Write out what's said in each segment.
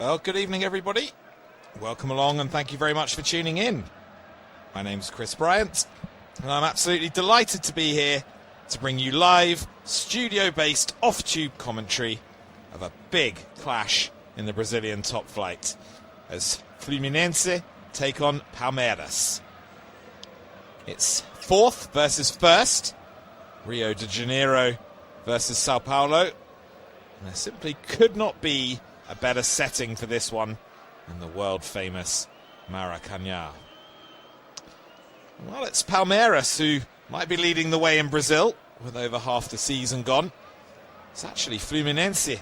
Well, good evening, everybody. Welcome along and thank you very much for tuning in. My name's Chris Bryant, and I'm absolutely delighted to be here to bring you live, studio-based, off-tube commentary of a big clash in the Brazilian top flight as Fluminense take on Palmeiras. It's fourth versus first, Rio de Janeiro versus Sao Paulo, and there simply could not be a better setting for this one than the world-famous Maracanã. Well, it's Palmeiras who might be leading the way in Brazil with over half the season gone. It's actually Fluminense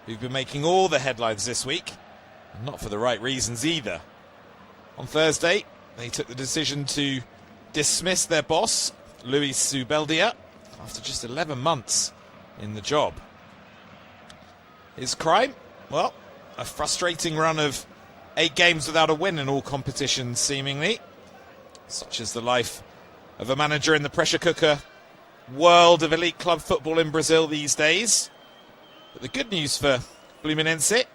who've been making all the headlines this week, and not for the right reasons either. On Thursday, they took the decision to dismiss their boss, Luis Zubeldia, after just 11 months in the job. His crime? Well, a frustrating run of 8 games without a win in all competitions, seemingly. Such is the life of a manager in the pressure cooker world of elite club football in Brazil these days. But the good news for Fluminense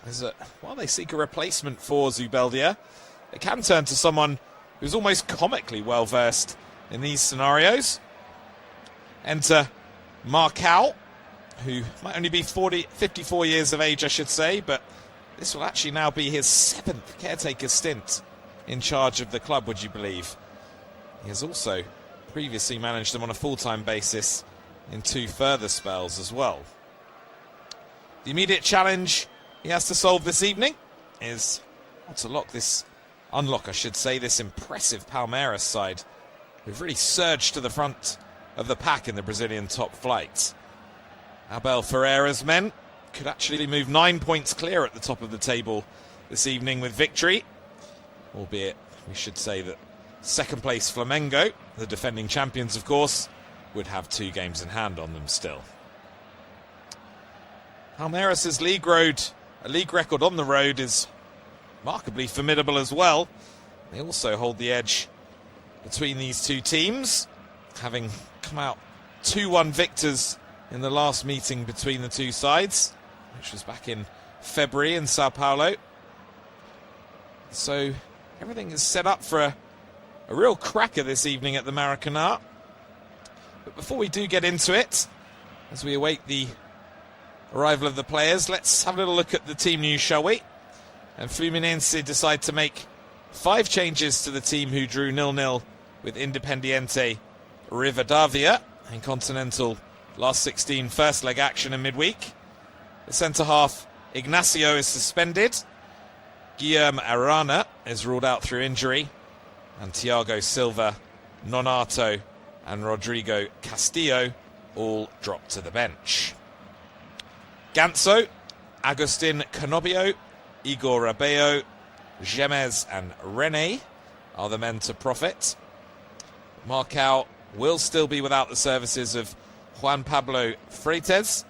is that while they seek a replacement for Zubeldia, they can turn to someone who's almost comically well-versed in these scenarios. Enter Marcao, who might only be 54 years of age, I should say, but this will actually now be his 7th caretaker stint in charge of the club, would you believe? He has also previously managed them on a full-time basis in 2 further spells as well. The immediate challenge he has to solve this evening is to unlock this impressive Palmeiras side, who've really surged to the front of the pack in the Brazilian top flight. Abel Ferreira's men could actually move 9 points clear at the top of the table this evening with victory, albeit we should say that second place Flamengo, the defending champions of course, would have 2 games in hand on them still. Palmeiras' league record on the road is remarkably formidable as well. They also hold the edge between these 2 teams, having come out 2-1 victors in the last meeting between the 2 sides, which was back in February in Sao Paulo. So everything is set up for a real cracker this evening at the Maracanã. But before we do get into it, as we await the arrival of the players, let's have a little look at the team news, shall we? And Fluminense decide to make 5 changes to the team who drew 0-0 with Independiente Rivadavia in Continental last 16 first leg action in midweek. The centre-half Ignacio is suspended. Guilherme Arana is ruled out through injury. And Thiago Silva, Nonato and Rodrigo Castillo all dropped to the bench. Ganso, Agustin Canobio, Igor Rabeo, Gemez and Rene are the men to profit. Marcao will still be without the services of Juan Pablo Freitas,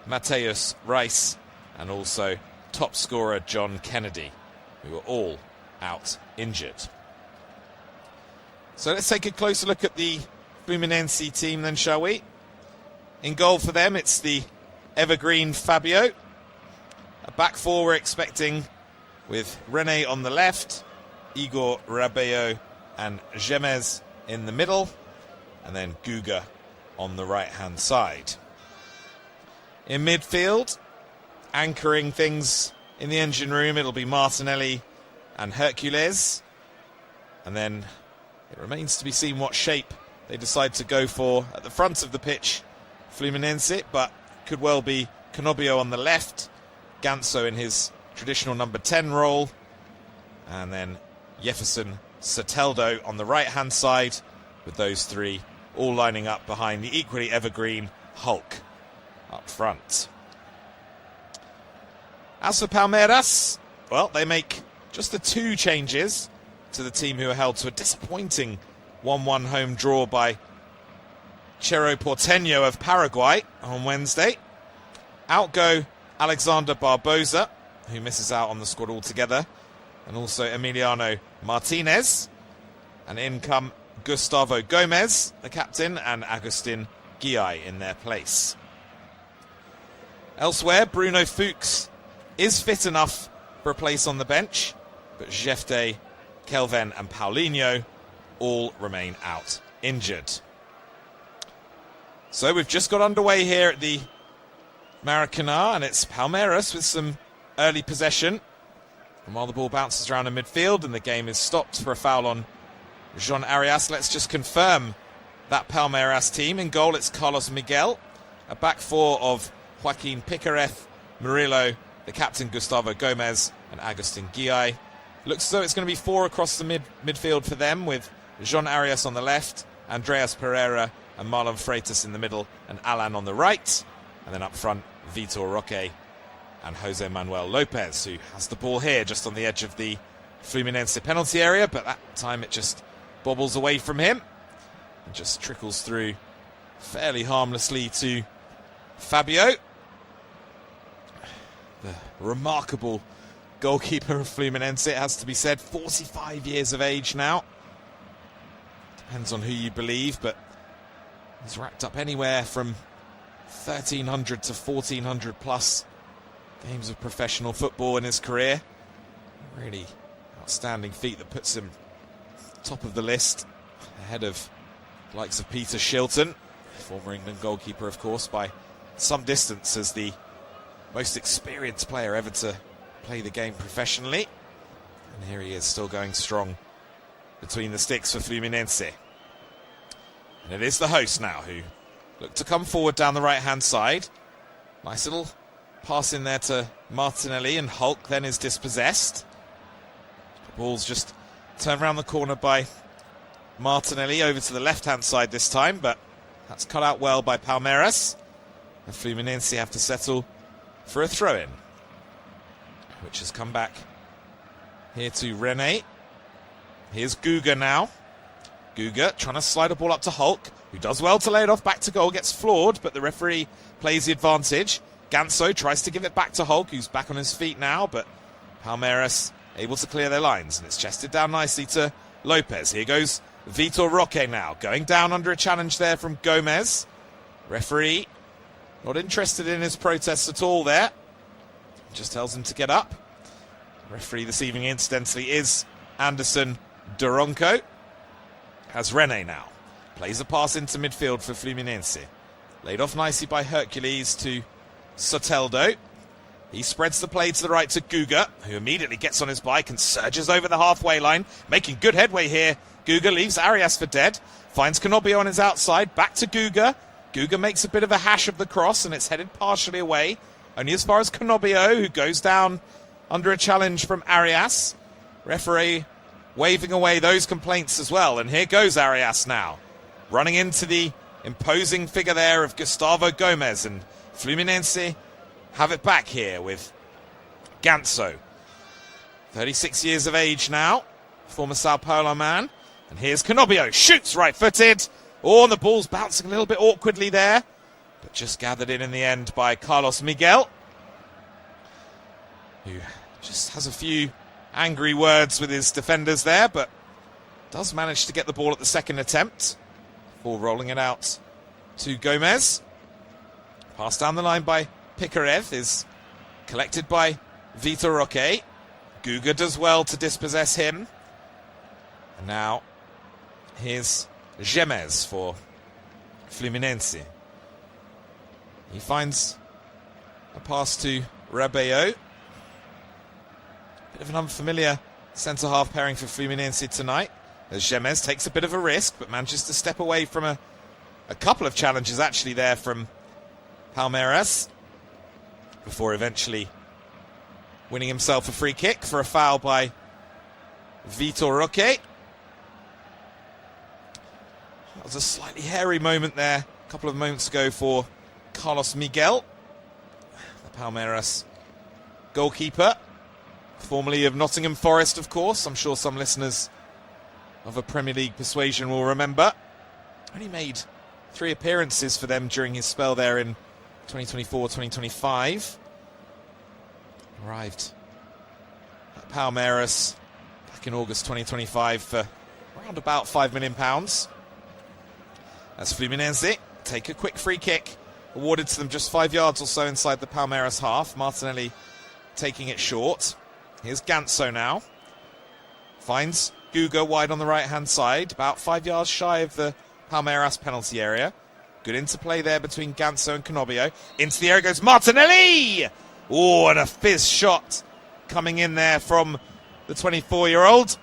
Mateus Reis, and also top scorer John Kennedy, who are all out injured. So let's take a closer look at the Fluminense team then, shall we? In goal for them, it's the evergreen Fabio. A back 4 we're expecting with Rene on the left, Igor Rabeo and Gemez in the middle, and then Guga on the right-hand side. In midfield, anchoring things in the engine room, it'll be Martinelli and Hercules. And then it remains to be seen what shape they decide to go for at the front of the pitch, Fluminense, but could well be Canobio on the left, Ganso in his traditional number 10 role, and then Jefferson Soteldo on the right-hand side, with those 3 all lining up behind the equally evergreen Hulk up front. As for Palmeiras, well, they make just the 2 changes to the team who are held to a disappointing 1-1 home draw by Cerro Porteño of Paraguay on Wednesday. Out go Alexander Barbosa, who misses out on the squad altogether, and also Emiliano Martinez. And in come Gustavo Gomez, the captain, and Agustin Guillai in their place. Elsewhere, Bruno Fuchs is fit enough for a place on the bench, but Jefte, Kelvin and Paulinho all remain out injured. So we've just got underway here at the Maracanã, and it's Palmeiras with some early possession. And while the ball bounces around in midfield and the game is stopped for a foul on Jean Arias, let's just confirm that Palmeiras team. In goal, it's Carlos Miguel. A back four of Joaquin Piquerez, Murillo, the captain Gustavo Gomez, and Agustin Guillay. Looks as though it's going to be four across the midfield for them, with Jean Arias on the left, Andreas Pereira and Marlon Freitas in the middle, and Alan on the right. And then up front, Vitor Roque and Jose Manuel Lopez, who has the ball here just on the edge of the Fluminense penalty area, but that time it just bobbles away from him and just trickles through fairly harmlessly to Fabio, the remarkable goalkeeper of Fluminense, it has to be said. 45 years of age now. Depends on who you believe, but he's racked up anywhere from 1,300 to 1,400 plus games of professional football in his career. Really outstanding feat that puts him top of the list, ahead of the likes of Peter Shilton, former England goalkeeper, of course, by some distance as the most experienced player ever to play the game professionally. And here he is, still going strong between the sticks for Fluminense. And it is the host now who look to come forward down the right-hand side. Nice little pass in there to Martinelli, and Hulk then is dispossessed. The ball's just turned around the corner by Martinelli over to the left-hand side this time, but that's cut out well by Palmeiras. And Fluminense have to settle for a throw-in, which has come back here to Rene. Here's Guga now. Guga trying to slide a ball up to Hulk, who does well to lay it off back to goal, gets floored, but the referee plays the advantage. Ganso tries to give it back to Hulk, who's back on his feet now, but Palmeiras able to clear their lines, and it's chested down nicely to Lopez. Here goes Vitor Roque now, going down under a challenge there from Gomez. Referee not interested in his protests at all there. Just tells him to get up. Referee this evening, incidentally, is Anderson Doronco. Has Rene now. Plays a pass into midfield for Fluminense. Laid off nicely by Hercules to Soteldo. He spreads the play to the right to Guga, who immediately gets on his bike and surges over the halfway line, making good headway here. Guga leaves Arias for dead. Finds Canobio on his outside. Back to Guga. Guga makes a bit of a hash of the cross, and it's headed partially away. Only as far as Canobio, who goes down under a challenge from Arias. Referee waving away those complaints as well. And here goes Arias now, running into the imposing figure there of Gustavo Gomez. And Fluminense have it back here with Ganso. 36 years of age now, former Sao Paulo man. And here's Canobio, shoots right-footed. Oh, and the ball's bouncing a little bit awkwardly there, but just gathered in the end by Carlos Miguel, who just has a few angry words with his defenders there, but does manage to get the ball at the second attempt before rolling it out to Gomez. Passed down the line by Piquerez, is collected by Vitor Roque. Guga does well to dispossess him. And now here's Gemes for Fluminense. He finds a pass to Rabeo. Bit of an unfamiliar centre-half pairing for Fluminense tonight, as Gemes takes a bit of a risk, but manages to step away from a couple of challenges actually there from Palmeiras, before eventually winning himself a free kick for a foul by Vitor Roque. That was a slightly hairy moment there a couple of moments ago for Carlos Miguel, the Palmeiras goalkeeper, formerly of Nottingham Forest, of course. I'm sure some listeners of a Premier League persuasion will remember. Only made 3 appearances for them during his spell there in 2024-2025. Arrived at Palmeiras back in August 2025 for around about £5 million. As Fluminense take a quick free kick, awarded to them just 5 yards or so inside the Palmeiras half. Martinelli taking it short. Here's Ganso now. Finds Guga wide on the right-hand side, about 5 yards shy of the Palmeiras penalty area. Good interplay there between Ganso and Cannobio. Into the area goes Martinelli! Oh, and a fizz shot coming in there from the 24-year-old,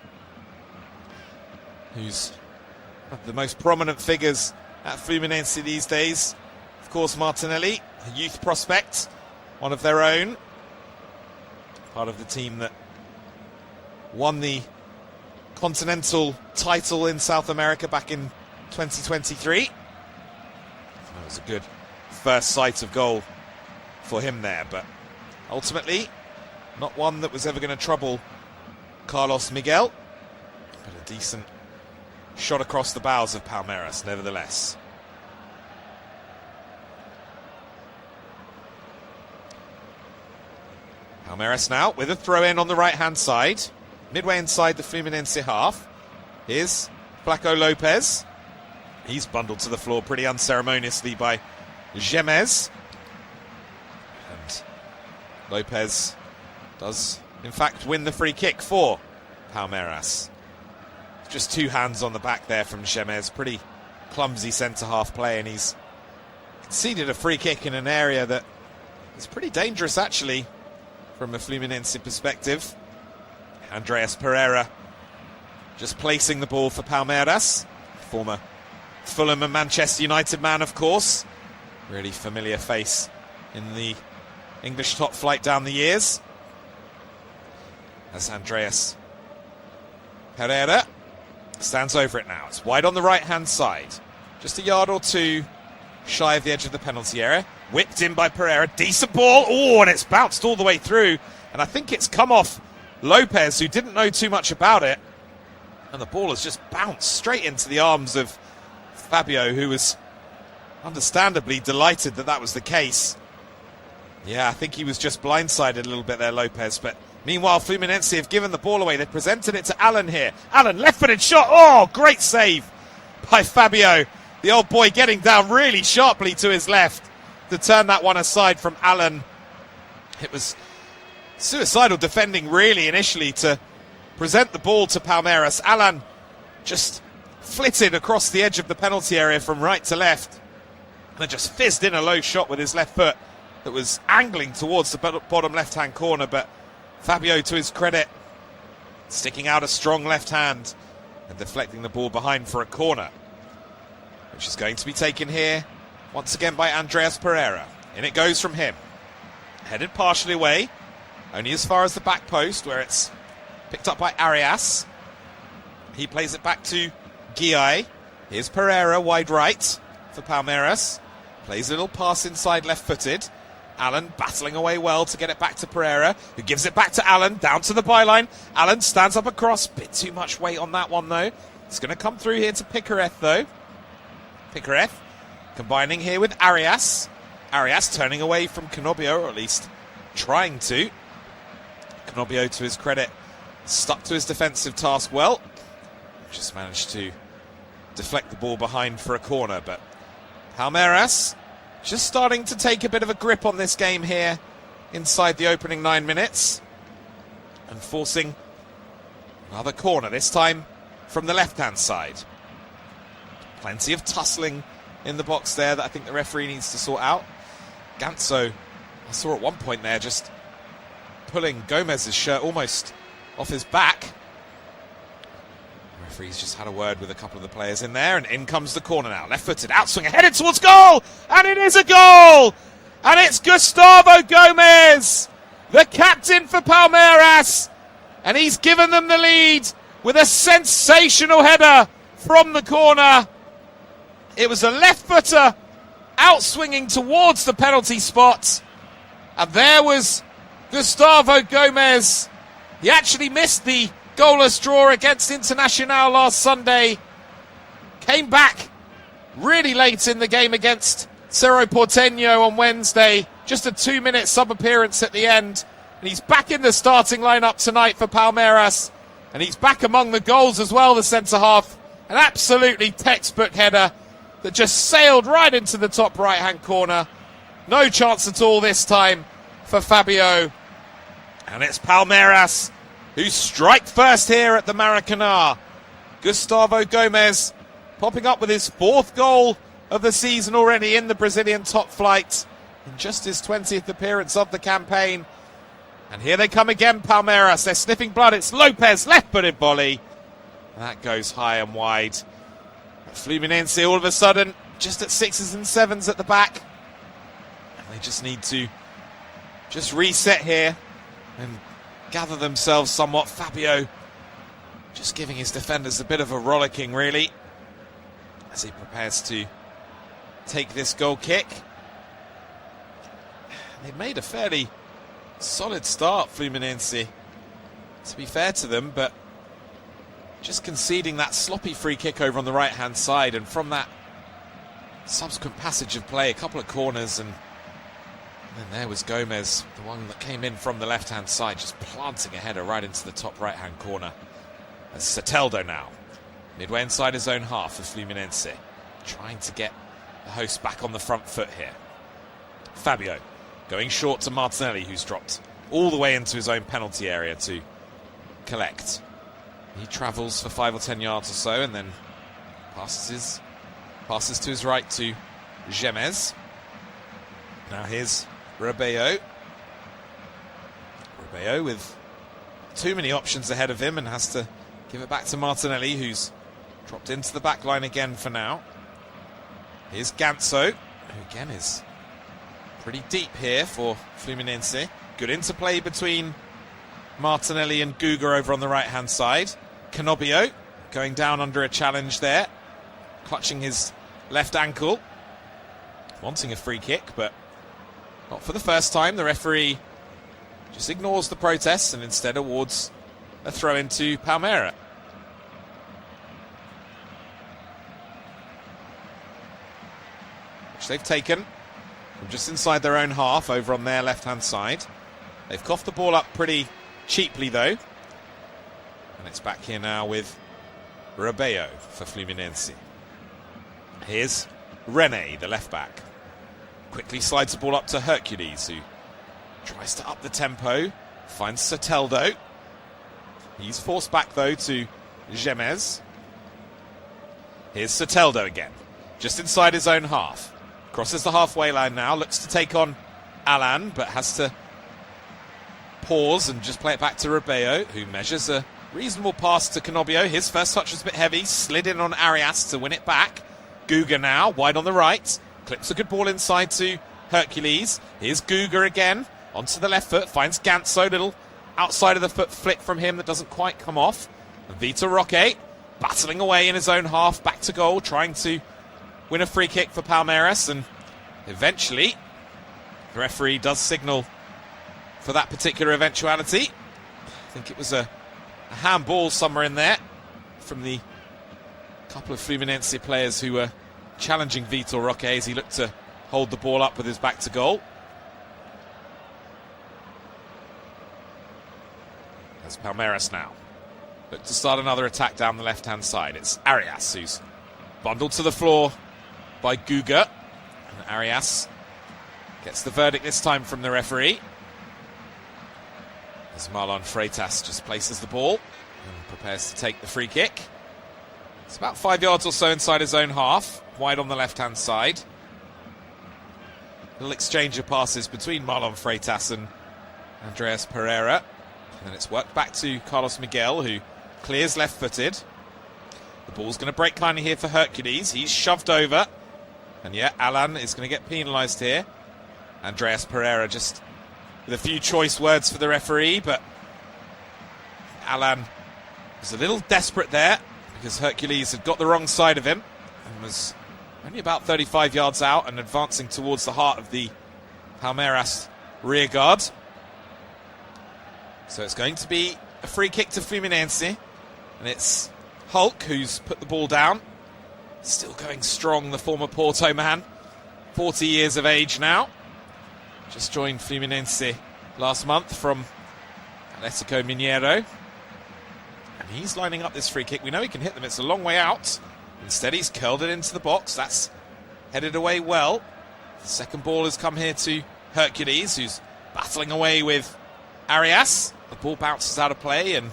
who's one of the most prominent figures at Fluminense these days. Of course, Martinelli, a youth prospect, one of their own. Part of the team that won the Continental title in South America back in 2023. That was a good first sight of goal for him there, but ultimately not one that was ever going to trouble Carlos Miguel, but a decent shot across the bows of Palmeiras nevertheless. Palmeiras now with a throw-in on the right-hand side, midway inside the Fluminense half. Here's Flaco Lopez. He's bundled to the floor pretty unceremoniously by Gemez. And Lopez does, in fact, win the free kick for Palmeiras. Just two hands on the back there from Gemez. Pretty clumsy centre-half play, and he's conceded a free kick in an area that is pretty dangerous, actually, from a Fluminense perspective. Andreas Pereira just placing the ball for Palmeiras. Former Fulham and Manchester United man, of course. Really familiar face in the English top flight down the years. As Andreas Pereira stands over it now. It's wide on the right-hand side. Just a yard or two shy of the edge of the penalty area. Whipped in by Pereira. Decent ball. Oh, and it's bounced all the way through. And I think it's come off Lopez, who didn't know too much about it. And the ball has just bounced straight into the arms of Fabio, who was understandably delighted that that was the case. Yeah, I think he was just blindsided a little bit there, Lopez. But meanwhile, Fluminense have given the ball away. They've presented it to Allen here. Allen, left-footed shot. Oh, great save by Fabio. The old boy getting down really sharply to his left to turn that one aside from Allen. It was suicidal defending, really, initially, to present the ball to Palmeiras. Allen just flitted across the edge of the penalty area from right to left and then just fizzed in a low shot with his left foot that was angling towards the bottom left-hand corner, but Fabio, to his credit, sticking out a strong left hand and deflecting the ball behind for a corner, which is going to be taken here once again by Andreas Pereira. In it goes from him. Headed partially away, only as far as the back post, where it's picked up by Arias. He plays it back to Guy. Here's Pereira, wide right for Palmeiras. Plays a little pass inside left-footed. Allen battling away well to get it back to Pereira, who gives it back to Allen, down to the byline. Allen stands up across. Bit too much weight on that one, though. It's going to come through here to Picareth, though. Picareth combining here with Arias. Arias turning away from Cannobio, or at least trying to. Cannobio, to his credit, stuck to his defensive task well. Just managed to deflect the ball behind for a corner, but Palmeiras just starting to take a bit of a grip on this game here inside the opening 9 minutes and forcing another corner, this time from the left-hand side. Plenty of tussling in the box there that I think the referee needs to sort out. Ganso, I saw at one point there, just pulling Gomez's shirt almost off his back. The referee's just had a word with a couple of the players in there, and in comes the corner now. Left-footed, outswinger, headed towards goal! And it is a goal! And it's Gustavo Gomez, the captain for Palmeiras. And he's given them the lead with a sensational header from the corner. It was a left-footer outswinging towards the penalty spot. And there was Gustavo Gomez. He actually missed the goalless draw against Internacional last Sunday. Came back really late in the game against Cerro Porteño on Wednesday. Just a 2-minute sub-appearance at the end. And he's back in the starting lineup tonight for Palmeiras. And he's back among the goals as well, the centre-half. An absolutely textbook header that just sailed right into the top right-hand corner. No chance at all this time for Fabio. And it's Palmeiras who strike first here at the Maracanã. Gustavo Gomez popping up with his 4th goal of the season already in the Brazilian top flight in just his 20th appearance of the campaign. And here they come again, Palmeiras. They're sniffing blood. It's Lopez, left-footed volley. That goes high and wide. Fluminense all of a sudden just at 6s and 7s at the back. And they just need to just reset here and gather themselves somewhat. Fabio just giving his defenders a bit of a rollicking, really, as he prepares to take this goal kick. They've made a fairly solid start, Fluminense, to be fair to them, but just conceding that sloppy free kick over on the right-hand side, and from that subsequent passage of play, a couple of corners, and then there was Gomez, the one that came in from the left-hand side, just planting a header right into the top right-hand corner. As Soteldo now, midway inside his own half of Fluminense, trying to get the host back on the front foot here. Fabio going short to Martinelli, who's dropped all the way into his own penalty area to collect. He travels for 5 or 10 yards or so and then passes to his right to Gemez. Now here's Ribeiro. Ribeiro with too many options ahead of him and has to give it back to Martinelli, who's dropped into the back line again for now. Here's Ganso, who again is pretty deep here for Fluminense. Good interplay between Martinelli and Guga over on the right-hand side. Canobio going down under a challenge there, clutching his left ankle, wanting a free kick, but not for the first time. The referee just ignores the protests and instead awards a throw into Palmeiras. Which they've taken from just inside their own half over on their left-hand side. They've coughed the ball up pretty cheaply, though. And it's back here now with Ribeiro for Fluminense. Here's René, the left-back. Quickly slides the ball up to Hercules, who tries to up the tempo. Finds Soteldo. He's forced back, though, to Gemez. Here's Soteldo again, just inside his own half. Crosses the halfway line now, looks to take on Alan, but has to pause and just play it back to Ribeiro, who measures a reasonable pass to Canobio. His first touch was a bit heavy, slid in on Arias to win it back. Guga now, wide on the right, clips a good ball inside to Hercules. Here's Guga again, onto the left foot, finds Ganso, little outside of the foot flick from him that doesn't quite come off. And Vitor Roque battling away in his own half, back to goal, trying to win a free kick for Palmeiras, and eventually the referee does signal for that particular eventuality. I think it was a handball somewhere in there from the couple of Fluminense players who were challenging Vitor Roque as he looked to hold the ball up with his back to goal. There's Palmeiras now. Look to start another attack down the left-hand side. It's Arias who's bundled to the floor by Guga. And Arias gets the verdict this time from the referee, as Marlon Freitas just places the ball and prepares to take the free kick. It's about 5 yards or so inside his own half, wide on the left-hand side. Little exchange of passes between Marlon Freitas and Andreas Pereira. And then it's worked back to Carlos Miguel, who clears left-footed. The ball's going to break kindly here for Hercules. He's shoved over. And yeah, Alan is going to get penalised here. Andreas Pereira just with a few choice words for the referee, but Alan was a little desperate there because Hercules had got the wrong side of him and was only about 35 yards out and advancing towards the heart of the Palmeiras rear guard. So it's going to be a free kick to Fluminense, and it's Hulk who's put the ball down. Still going strong, the former Porto man, 40 years of age now. Just joined Fluminense last month from Atletico Mineiro. And he's lining up this free kick. We know he can hit them. It's a long way out. Instead, he's curled it into the box. That's headed away well. The second ball has come here to Hercules, who's battling away with Arias. The ball bounces out of play, and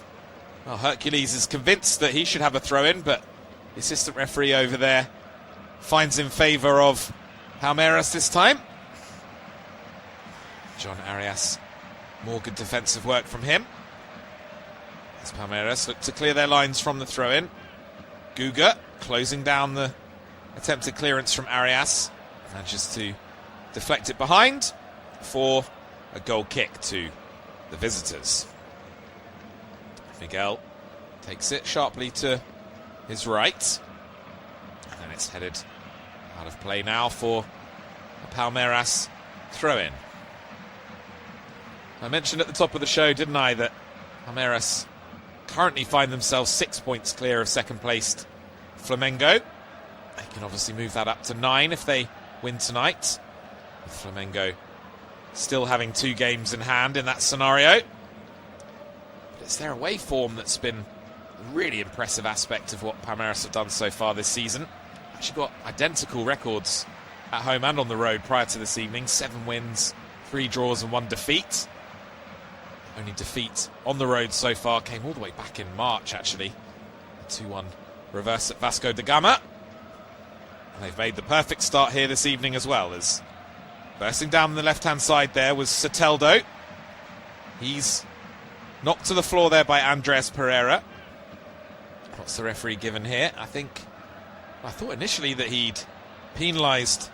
well, Hercules is convinced that he should have a throw-in, but the assistant referee over there finds in favour of Palmeiras this time. John Arias, more good defensive work from him. As Palmeiras look to clear their lines from the throw-in. Guga closing down the attempted clearance from Arias. Manages to deflect it behind for a goal kick to the visitors. Miguel takes it sharply to his right. And then it's headed out of play now for a Palmeiras throw-in. I mentioned at the top of the show, didn't I, that Palmeiras currently find themselves 6 points clear of second-placed Flamengo. They can obviously move that up to 9 if they win tonight, with Flamengo still having 2 games in hand in that scenario. But it's their away form that's been a really impressive aspect of what Palmeiras have done so far this season. Actually got identical records at home and on the road prior to this evening. 7 wins, 3 draws and 1 defeat. Only defeat on the road so far came all the way back in March, actually. A 2-1 reverse at Vasco da Gama. And they've made the perfect start here this evening as well, as bursting down the left-hand side there was Soteldo. He's knocked to the floor there by Andres Pereira. What's the referee given here? I thought initially that he'd penalised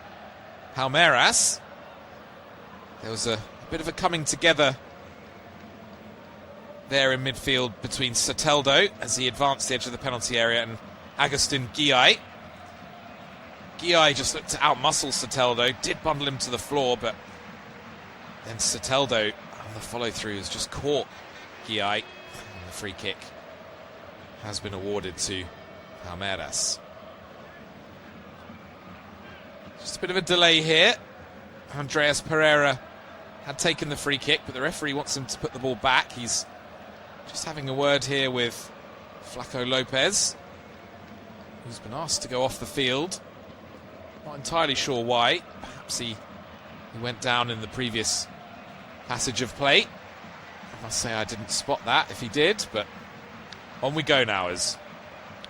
Palmeiras. There was a bit of a coming together there in midfield between Soteldo as he advanced the edge of the penalty area and Agustin Guillay. Guillay just looked to outmuscle Soteldo, did bundle him to the floor, but then Soteldo on the follow-through has just caught Guillay, and the free kick has been awarded to Palmeiras. Just a bit of a delay here. Andreas Pereira had taken the free kick, but the referee wants him to put the ball back. He's just having a word here with Flaco Lopez, who's been asked to go off the field. Not entirely sure why. Perhaps he went down in the previous passage of play. I must say I didn't spot that if he did, but on we go now as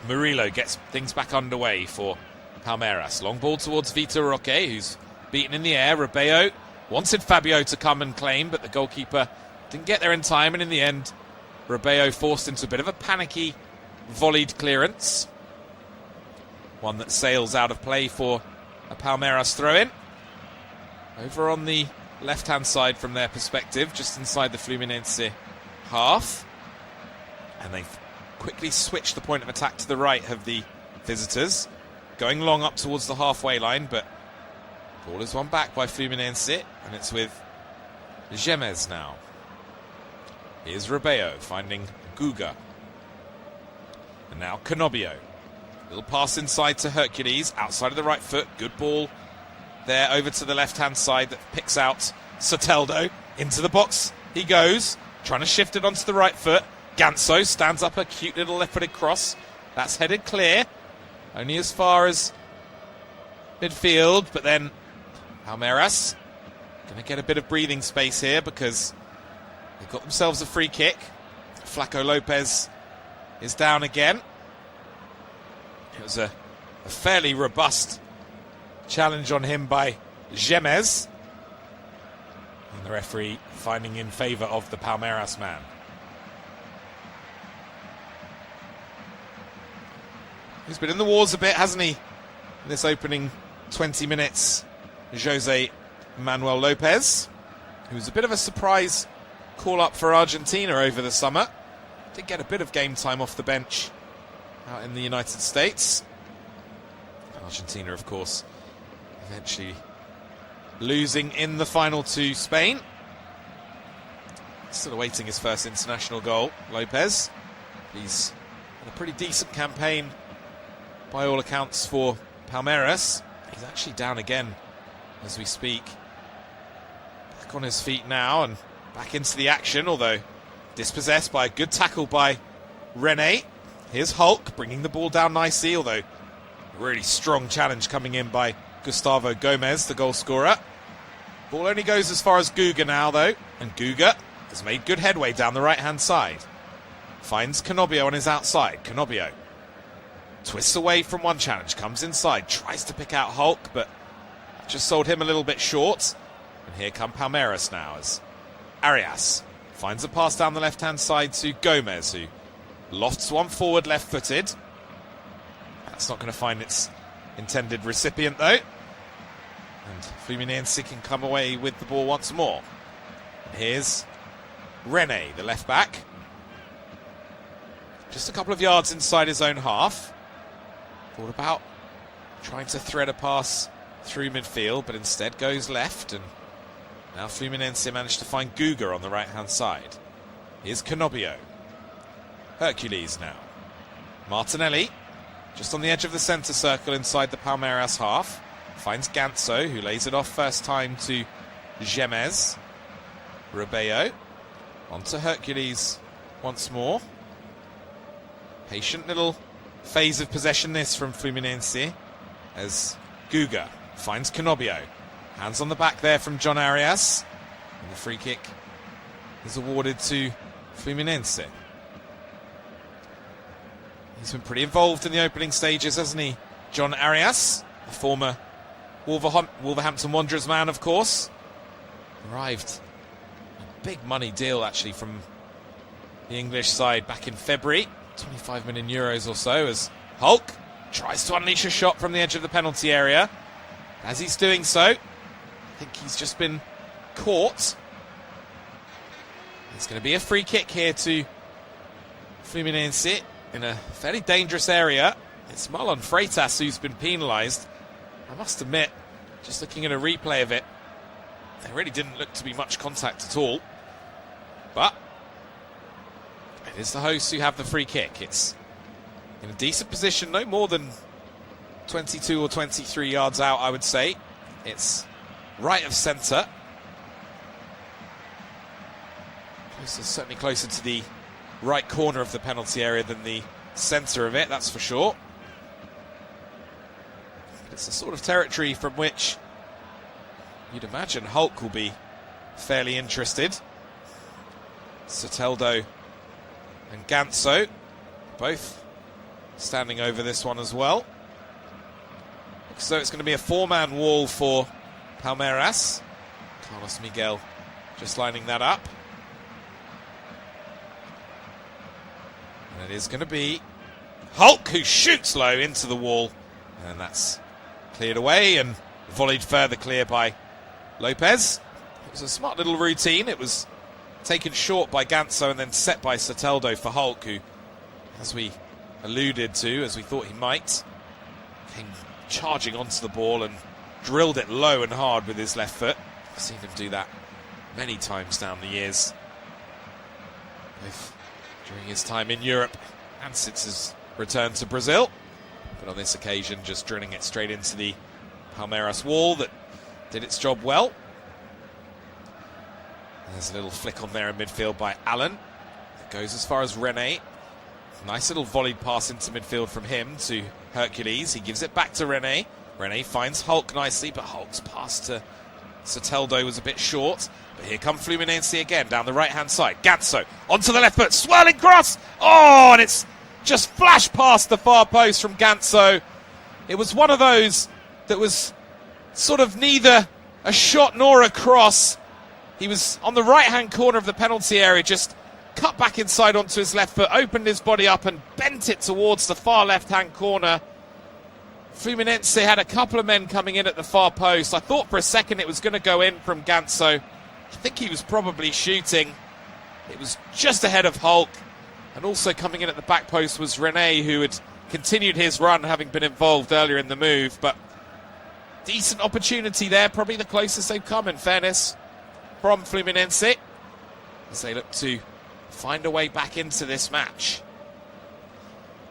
Murillo gets things back underway for Palmeiras. Long ball towards Vitor Roque, who's beaten in the air. Ribeiro wanted Fabio to come and claim, but the goalkeeper didn't get there in time, and in the end Ribeiro forced into a bit of a panicky volleyed clearance. One that sails out of play for a Palmeiras throw-in. Over on the left-hand side from their perspective, just inside the Fluminense half. And they've quickly switched the point of attack to the right of the visitors. Going long up towards the halfway line, but ball is won back by Fluminense, and it's with Gemes now. Here's Ribeiro finding Guga. And now Canobio. Little pass inside to Hercules, outside of the right foot. Good ball there over to the left-hand side that picks out Soteldo. Into the box he goes, trying to shift it onto the right foot. Ganso stands up a cute little left-footed cross. That's headed clear. Only as far as midfield, but then Palmeiras going to get a bit of breathing space here because they've got themselves a free kick. Flaco Lopez is down again. It was a fairly robust challenge on him by Gemes. And the referee finding in favour of the Palmeiras man. He's been in the wars a bit, hasn't he? In this opening 20 minutes, Jose Manuel Lopez, who's a bit of a surprise call-up for Argentina over the summer. Did get a bit of game time off the bench out in the United States. Argentina, of course, eventually losing in the final to Spain. Still awaiting his first international goal, Lopez. He's had a pretty decent campaign by all accounts for Palmeiras. He's actually down again as we speak. Back on his feet now and back into the action, although dispossessed by a good tackle by René. Here's Hulk bringing the ball down nicely, although a really strong challenge coming in by Gustavo Gomez, the goal scorer. Ball only goes as far as Guga now, though, and Guga has made good headway down the right-hand side. Finds Cannobio on his outside. Cannobio twists away from one challenge, comes inside, tries to pick out Hulk, but just sold him a little bit short. And here come Palmeiras now as Arias finds a pass down the left-hand side to Gomez, who lofts one forward left-footed. That's not going to find its intended recipient, though. And Fluminense can come away with the ball once more. And here's Rene, the left-back. Just a couple of yards inside his own half. Thought about trying to thread a pass through midfield, but instead goes left. And now Fluminense managed to find Guga on the right-hand side. Here's Cannobio. Hercules now. Martinelli, just on the edge of the centre circle inside the Palmeiras half. Finds Ganso, who lays it off first time to Gemez. Rebello. On to Hercules once more. Patient little phase of possession this from Fluminense as Guga finds Cannobio. Hands on the back there from John Arias. And the free kick is awarded to Fluminense. He's been pretty involved in the opening stages, hasn't he? John Arias, the former Wolverhampton Wanderers man, of course. Arrived a big money deal, actually, from the English side back in February. 25 million euros or so, as Hulk tries to unleash a shot from the edge of the penalty area. As he's doing so, I think he's just been caught. It's going to be a free kick here to Fluminense in a fairly dangerous area. It's Marlon Freitas who's been penalised. I must admit, just looking at a replay of it, there really didn't look to be much contact at all. But it is the hosts who have the free kick. It's in a decent position, no more than 22 or 23 yards out, I would say. It's right of centre. Certainly closer to the right corner of the penalty area than the centre of it, that's for sure. It's the sort of territory from which you'd imagine Hulk will be fairly interested. Soteldo and Ganso both standing over this one as well. So it's going to be a four-man wall for Palmeiras. Carlos Miguel just lining that up. And it is going to be Hulk who shoots low into the wall. And that's cleared away and volleyed further clear by Lopez. It was a smart little routine. It was taken short by Ganso and then set by Soteldo for Hulk, who, as we alluded to, as we thought he might, came charging onto the ball and drilled it low and hard with his left foot. I've seen him do that many times down the years, both during his time in Europe and since his return to Brazil. But on this occasion, just drilling it straight into the Palmeiras wall that did its job well. There's a little flick on there in midfield by Allen. It goes as far as Rene. Nice little volleyed pass into midfield from him to Hercules. He gives it back to Rene. Rene finds Hulk nicely, but Hulk's pass to Soteldo was a bit short. But here come Fluminense again down the right-hand side. Ganso onto the left foot, swirling cross. Oh, and it's just flashed past the far post from Ganso. It was one of those that was sort of neither a shot nor a cross. He was on the right-hand corner of the penalty area, just cut back inside onto his left foot, opened his body up and bent it towards the far left-hand corner. Fluminense had a couple of men coming in at the far post. I thought for a second it was going to go in from Ganso. I think he was probably shooting. It was just ahead of Hulk. And also coming in at the back post was Rene, who had continued his run, having been involved earlier in the move. But decent opportunity there, probably the closest they've come, in fairness, from Fluminense, as they look to find a way back into this match.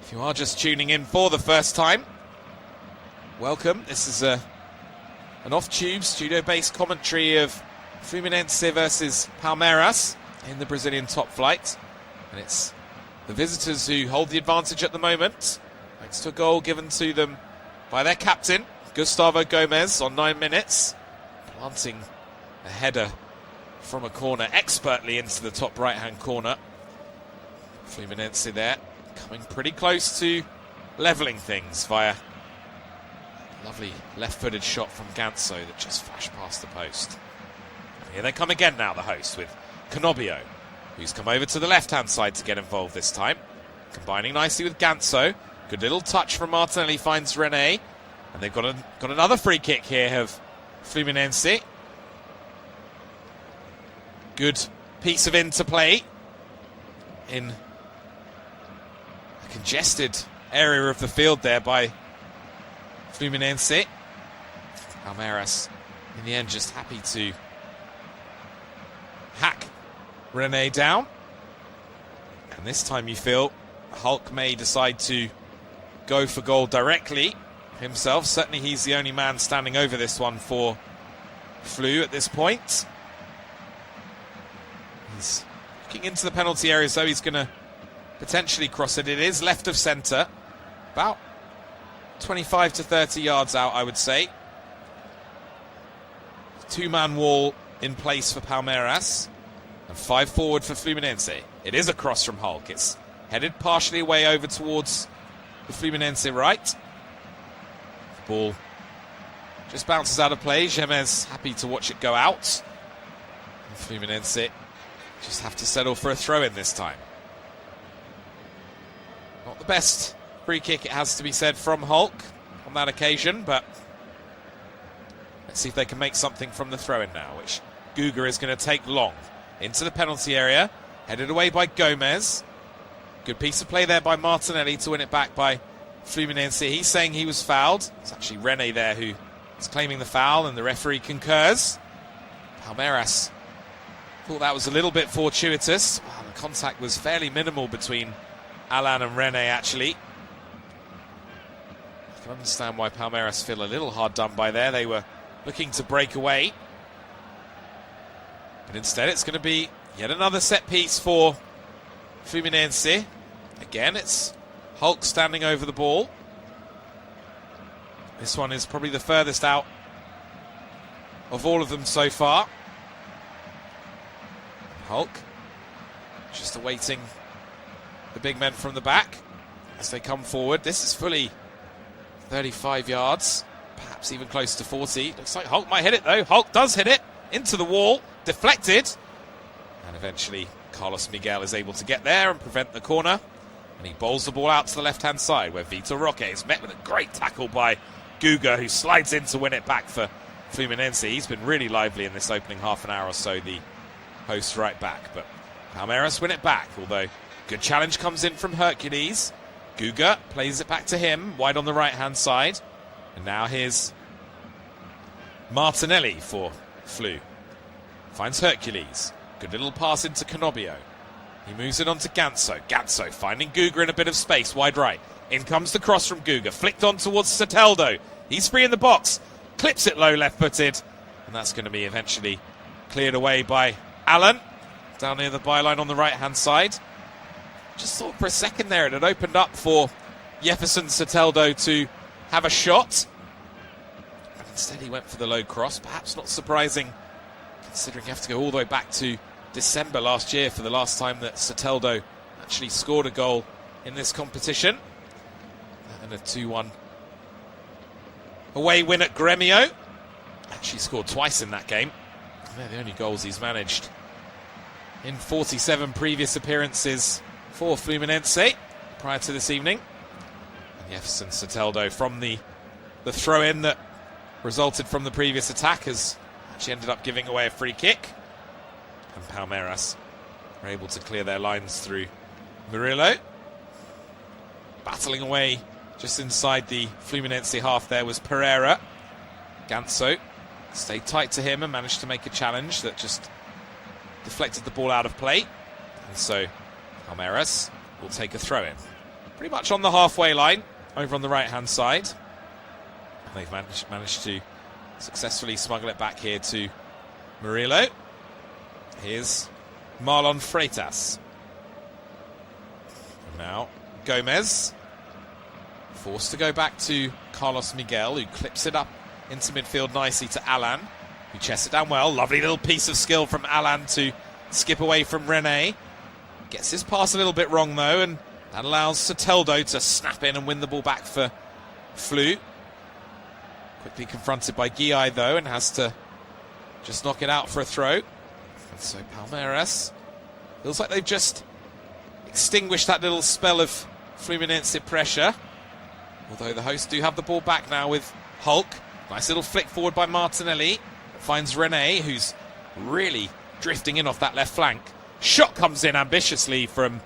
If you are just tuning in for the first time, welcome. This is an off-tube, studio-based commentary of Fluminense versus Palmeiras in the Brazilian top flight. And it's the visitors who hold the advantage at the moment, thanks to a goal given to them by their captain, Gustavo Gomez, on 9 minutes, planting a header from a corner expertly into the top right-hand corner. Fluminense there coming pretty close to levelling things via a lovely left-footed shot from Ganso that just flashed past the post. And here they come again now, the hosts, with Canobio, who's come over to the left-hand side to get involved this time. Combining nicely with Ganso. Good little touch from Martinelli, finds Rene. And they've got another free kick here of Fluminense. Good piece of interplay in a congested area of the field there by Fluminense. Palmeiras, in the end, just happy to hack Rene down. And this time you feel Hulk may decide to go for goal directly himself. Certainly he's the only man standing over this one for Flu at this point. He's looking into the penalty area, so he's going to potentially cross it. It is left of centre, about 25 to 30 yards out, I would say. Two-man wall in place for Palmeiras, and 5 forward for Fluminense. It is a cross from Hulk. It's headed partially away over towards the Fluminense right. The ball just bounces out of play. Gemez happy to watch it go out. And Fluminense just have to settle for a throw-in this time. Not the best free kick, it has to be said, from Hulk on that occasion, but let's see if they can make something from the throw-in now, which Guga is going to take long. Into the penalty area, headed away by Gomez. Good piece of play there by Martinelli to win it back by Fluminense. He's saying he was fouled. It's actually Rene there who is claiming the foul, and the referee concurs. Palmeiras thought that was a little bit fortuitous. Wow, the contact was fairly minimal between Alan and Rene, actually. I can understand why Palmeiras feel a little hard done by there. They were looking to break away. But instead it's going to be yet another set piece for Fluminense. Again, it's Hulk standing over the ball. This one is probably the furthest out of all of them so far. Hulk just awaiting the big men from the back as they come forward. This is fully 35 yards, perhaps even close to 40. Looks like Hulk might hit it though. Hulk does hit it into the wall, deflected, and eventually Carlos Miguel is able to get there and prevent the corner, and he bowls the ball out to the left-hand side where Vitor Roque is met with a great tackle by Guga, who slides in to win it back for Fluminense. He's been really lively in this opening half an hour or so, the host right back, but Palmeiras win it back, although good challenge comes in from Hercules. Guga plays it back to him, wide on the right-hand side, and now here's Martinelli for Flu. Finds Hercules. Good little pass into Canobio. He moves it on to Ganso. Ganso finding Guga in a bit of space, wide right. In comes the cross from Guga, flicked on towards Soteldo. He's free in the box, clips it low left-footed, and that's going to be eventually cleared away by Allen, down near the byline on the right-hand side. Just thought for a second there it had opened up for Jefferson Soteldo to have a shot. But instead he went for the low cross, perhaps not surprising, considering you have to go all the way back to December last year for the last time that Soteldo actually scored a goal in this competition. And a 2-1 away win at Gremio. Actually scored twice in that game. They're the only goals he's managed in 47 previous appearances for Fluminense prior to this evening. And Jefferson Soteldo from the throw-in that resulted from the previous attack has actually ended up giving away a free kick. And Palmeiras are able to clear their lines through Murillo. Battling away just inside the Fluminense half there was Pereira. Ganso stayed tight to him and managed to make a challenge that just deflected the ball out of play. And so Palmeiras will take a throw-in. Pretty much on the halfway line, over on the right-hand side. And they've managed to successfully smuggle it back here to Murillo. Here's Marlon Freitas. And now Gomez, forced to go back to Carlos Miguel, who clips it up into midfield nicely to Alan, who chests it down well. Lovely little piece of skill from Alan to skip away from Rene. Gets his pass a little bit wrong, though, and that allows Soteldo to snap in and win the ball back for Flu. Quickly confronted by Guy, though, and has to just knock it out for a throw. And so Palmeiras feels like they've just extinguished that little spell of Fluminense pressure. Although the hosts do have the ball back now with Hulk. Nice little flick forward by Martinelli. Finds Rene, who's really drifting in off that left flank. Shot comes in ambitiously from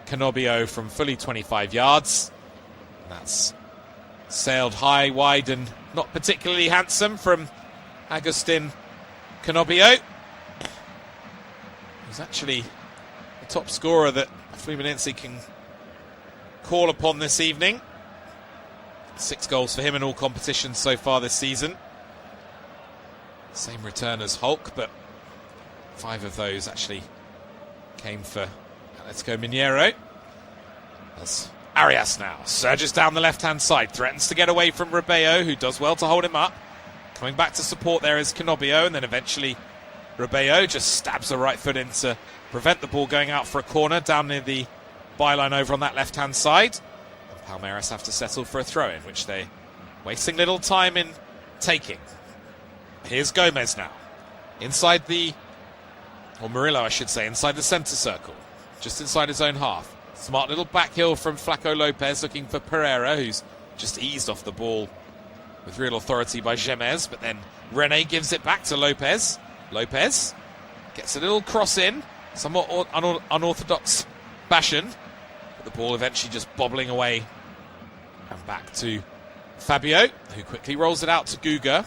Canobio from fully 25 yards. And that's sailed high, wide, and not particularly handsome from Agustin Canobio. He's actually the top scorer that Fluminense can call upon this evening. 6 goals for him in all competitions so far this season. Same return as Hulk, but 5 of those actually came for Atletico Mineiro. As Arias now surges down the left-hand side, threatens to get away from Ribeiro, who does well to hold him up. Coming back to support there is Canobio, and then eventually Ribeiro just stabs the right foot in to prevent the ball going out for a corner down near the byline over on that left-hand side. And Palmeiras have to settle for a throw-in, which they're wasting little time in taking. Here's Gomez now. Inside the... or Murillo, I should say, inside the centre circle. Just inside his own half. Smart little back heel from Flaco Lopez, looking for Pereira, who's just eased off the ball with real authority by Gemez. But then Rene gives it back to Lopez. Lopez gets a little cross in. Somewhat unorthodox fashion. But the ball eventually just bobbling away. And back to Fabio, who quickly rolls it out to Guga.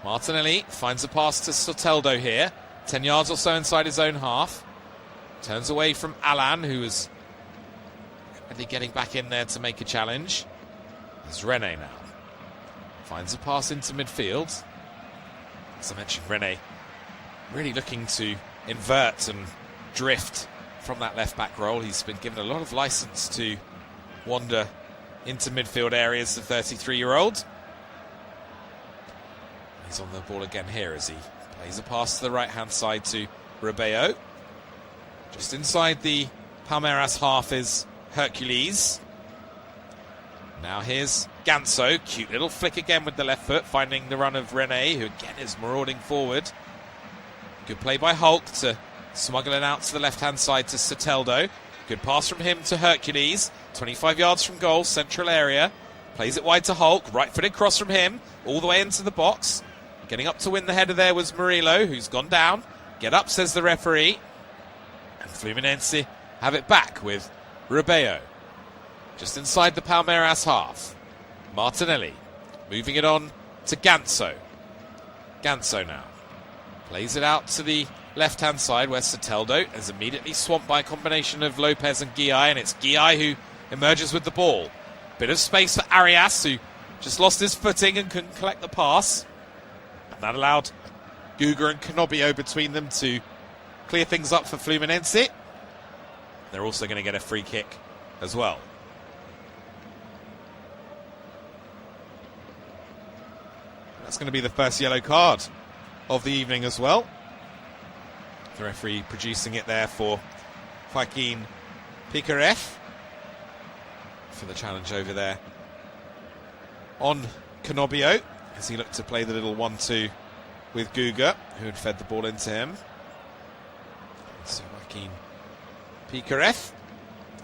Martinelli finds a pass to Soteldo here. 10 yards or so inside his own half. Turns away from Alan, who is really getting back in there to make a challenge. There's Rene now. Finds a pass into midfield. As I mentioned, Rene really looking to invert and drift from that left-back role. He's been given a lot of license to wander into midfield areas, the 33-year-old. He's on the ball again here as he plays a pass to the right-hand side to Ribeiro. Just inside the Palmeiras half is Hercules. Now here's Ganso. Cute little flick again with the left foot, finding the run of Rene, who again is marauding forward. Good play by Hulk to smuggle it out to the left-hand side to Soteldo. Good pass from him to Hercules. 25 yards from goal, central area. Plays it wide to Hulk. Right-footed cross from him, all the way into the box. Getting up to win the header there was Murillo, who's gone down. Get up, says the referee. And Fluminense have it back with Ribeiro. Just inside the Palmeiras half. Martinelli moving it on to Ganso. Ganso now plays it out to the left-hand side where Soteldo is immediately swamped by a combination of Lopez and Guy, and it's Guy who emerges with the ball. Bit of space for Arias, who just lost his footing and couldn't collect the pass. And that allowed Guga and Canobio between them to clear things up for Fluminense. They're also going to get a free kick as well. That's going to be the first yellow card of the evening as well. The referee producing it there for Joaquin Picaret for the challenge over there on Canobio, as he looked to play the little 1-2 with Guga, who had fed the ball into him. So Joaquin Picaret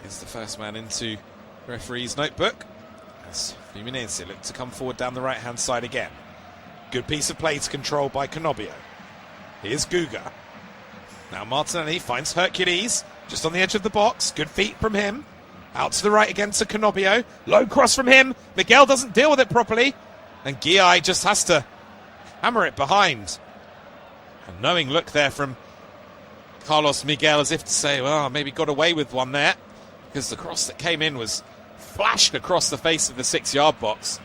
is the first man into referee's notebook, as Fluminense look to come forward down the right-hand side again. Good piece of play to control by Canobio. Here's Guga. Now Martinelli finds Hercules just on the edge of the box. Good feet from him. Out to the right again to Canobio. Low cross from him. Miguel doesn't deal with it properly. And Guy just has to hammer it behind. A knowing look there from Carlos Miguel, as if to say, well, maybe got away with one there, because the cross that came in was flashed across the face of the 6-yard box.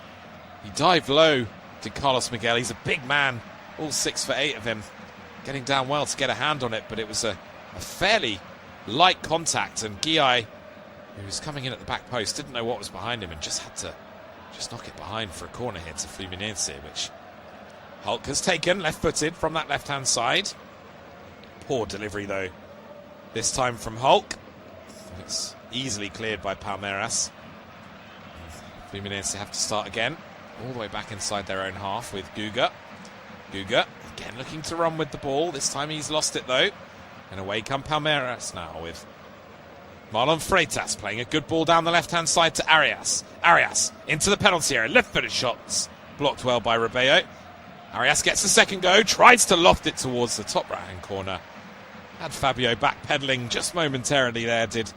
He dived low to Carlos Miguel. He's a big man, all 6'8" of him, getting down well to get a hand on it, but it was a fairly light contact, and Guy, who was coming in at the back post, didn't know what was behind him and just had to knock it behind for a corner here to Fluminense, which Hulk has taken, left-footed from that left-hand side. Poor delivery, though, this time from Hulk. It's easily cleared by Palmeiras. Fluminense have to start again, all the way back inside their own half with Guga. Guga, again, looking to run with the ball. This time he's lost it, though. And away come Palmeiras now with Marlon Freitas playing a good ball down the left-hand side to Arias. Arias into the penalty area. Left-footed shots blocked well by Ribeiro. Arias gets the second go, tries to loft it towards the top right-hand corner. Had Fabio backpedaling just momentarily there, did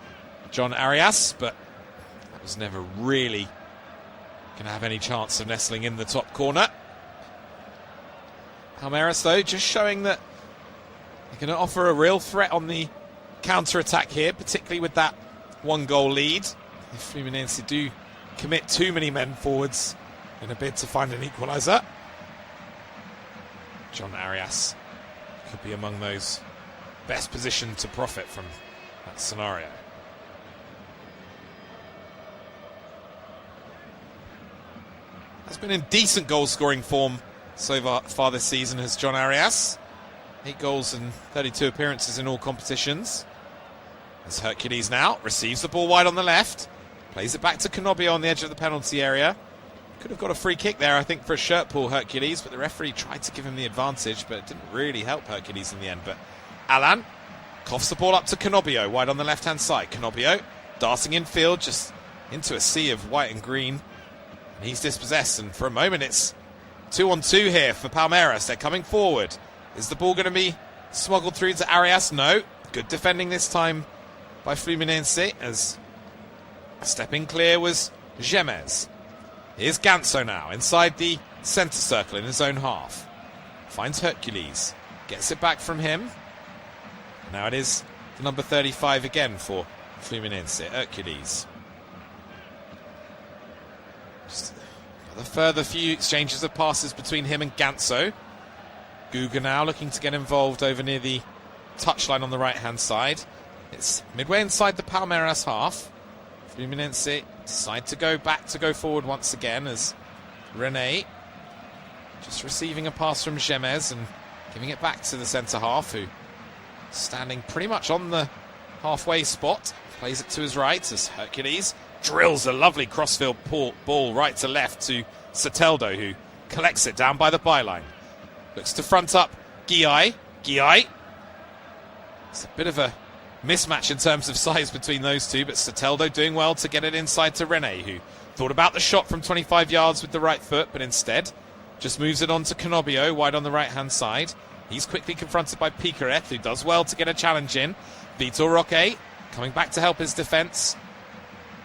John Arias, but that was never really going to have any chance of nestling in the top corner. Palmeiras, though, just showing that they're going to offer a real threat on the counter-attack here, particularly with that one-goal lead. If Fluminense do commit too many men forwards in a bid to find an equaliser, John Arias could be among those best positioned to profit from that scenario. Has been in decent goal-scoring form so far this season has John Arias. 8 goals and 32 appearances in all competitions. As Hercules now receives the ball wide on the left. Plays it back to Canobio on the edge of the penalty area. Could have got a free kick there, I think, for a shirt pull, Hercules, but the referee tried to give him the advantage, but it didn't really help Hercules in the end. But Alan coughs the ball up to Canobio, wide on the left-hand side. Canobio darting infield, just into a sea of white and green. And he's dispossessed, and for a moment it's 2-on-2 here for Palmeiras. They're coming forward. Is the ball going to be smuggled through to Arias? No. Good defending this time by Fluminense, as stepping clear was Gemez. Here's Ganso now, inside the centre circle in his own half. Finds Hercules. Gets it back from him. Now it is the number 35 again for Fluminense, Hercules. Just a further few exchanges of passes between him and Ganso. Guga now looking to get involved over near the touchline on the right-hand side. It's midway inside the Palmeiras half. Fluminense decide to go forward once again as René just receiving a pass from Gemez and giving it back to the centre half, who standing pretty much on the halfway spot. Plays it to his right as Hercules drills a lovely crossfield ball right to left to Soteldo, who collects it down by the byline. Looks to front up Guiai. It's a bit of a mismatch in terms of size between those two, but Soteldo doing well to get it inside to René, who thought about the shot from 25 yards with the right foot, but instead just moves it on to Canobio, wide on the right-hand side. He's quickly confronted by Picaret, who does well to get a challenge in. Vitor Roque coming back to help his defence.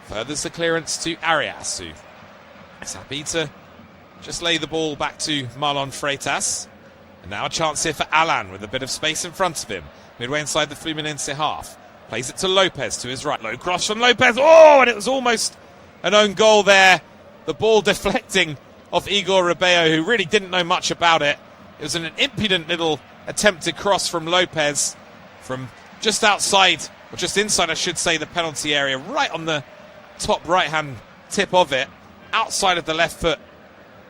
Furthers the clearance to Arias, who is happy to just lay the ball back to Marlon Freitas. And now a chance here for Alan with a bit of space in front of him. Midway inside the Fluminense half. Plays it to Lopez to his right. Low cross from Lopez. Oh, and it was almost an own goal there. The ball deflecting off Igor Ribeiro, who really didn't know much about it. It was an impudent little attempted cross from Lopez from just outside, or just inside, I should say, the penalty area, right on the top right-hand tip of it, outside of the left foot.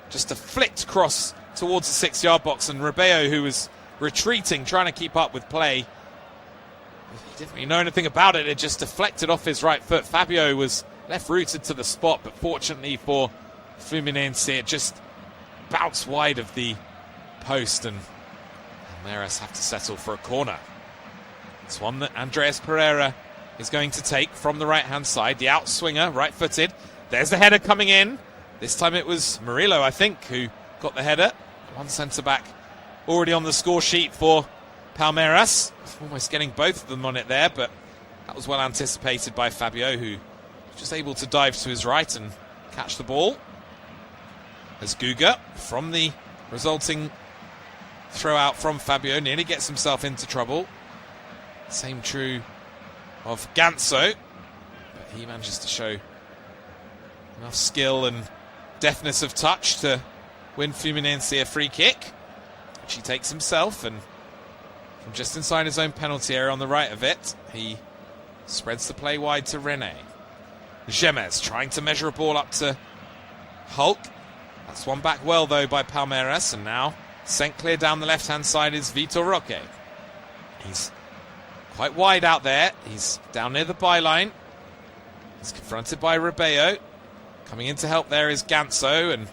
Just a flicked cross towards the 6-yard box, and Ribeiro, who was retreating, trying to keep up with play, he didn't really know anything about it. It just deflected off his right foot. Fabio was left-rooted to the spot, but fortunately for Fluminense, it just bounced wide of the post, and Palmeiras have to settle for a corner. It's one that Andreas Pereira is going to take from the right-hand side. The outswinger, right-footed. There's the header coming in. This time it was Murillo, I think, who got the header. One centre-back already on the score sheet for Palmeiras. Almost getting both of them on it there, but that was well anticipated by Fabio, who was just able to dive to his right and catch the ball. As Guga, from the resulting throw out from Fabio, nearly gets himself into trouble. Same true of Ganso, but he manages to show enough skill and deftness of touch to win Fluminense a free kick, which he takes himself, and from just inside his own penalty area on the right of it, he spreads the play wide to René. Gemez trying to measure a ball up to Hulk. That's one back well, though, by Palmeiras, and now Sent clear down the left-hand side is Vitor Roque. He's quite wide out there. He's down near the byline. He's confronted by Ribeiro. Coming in to help there is Ganso, and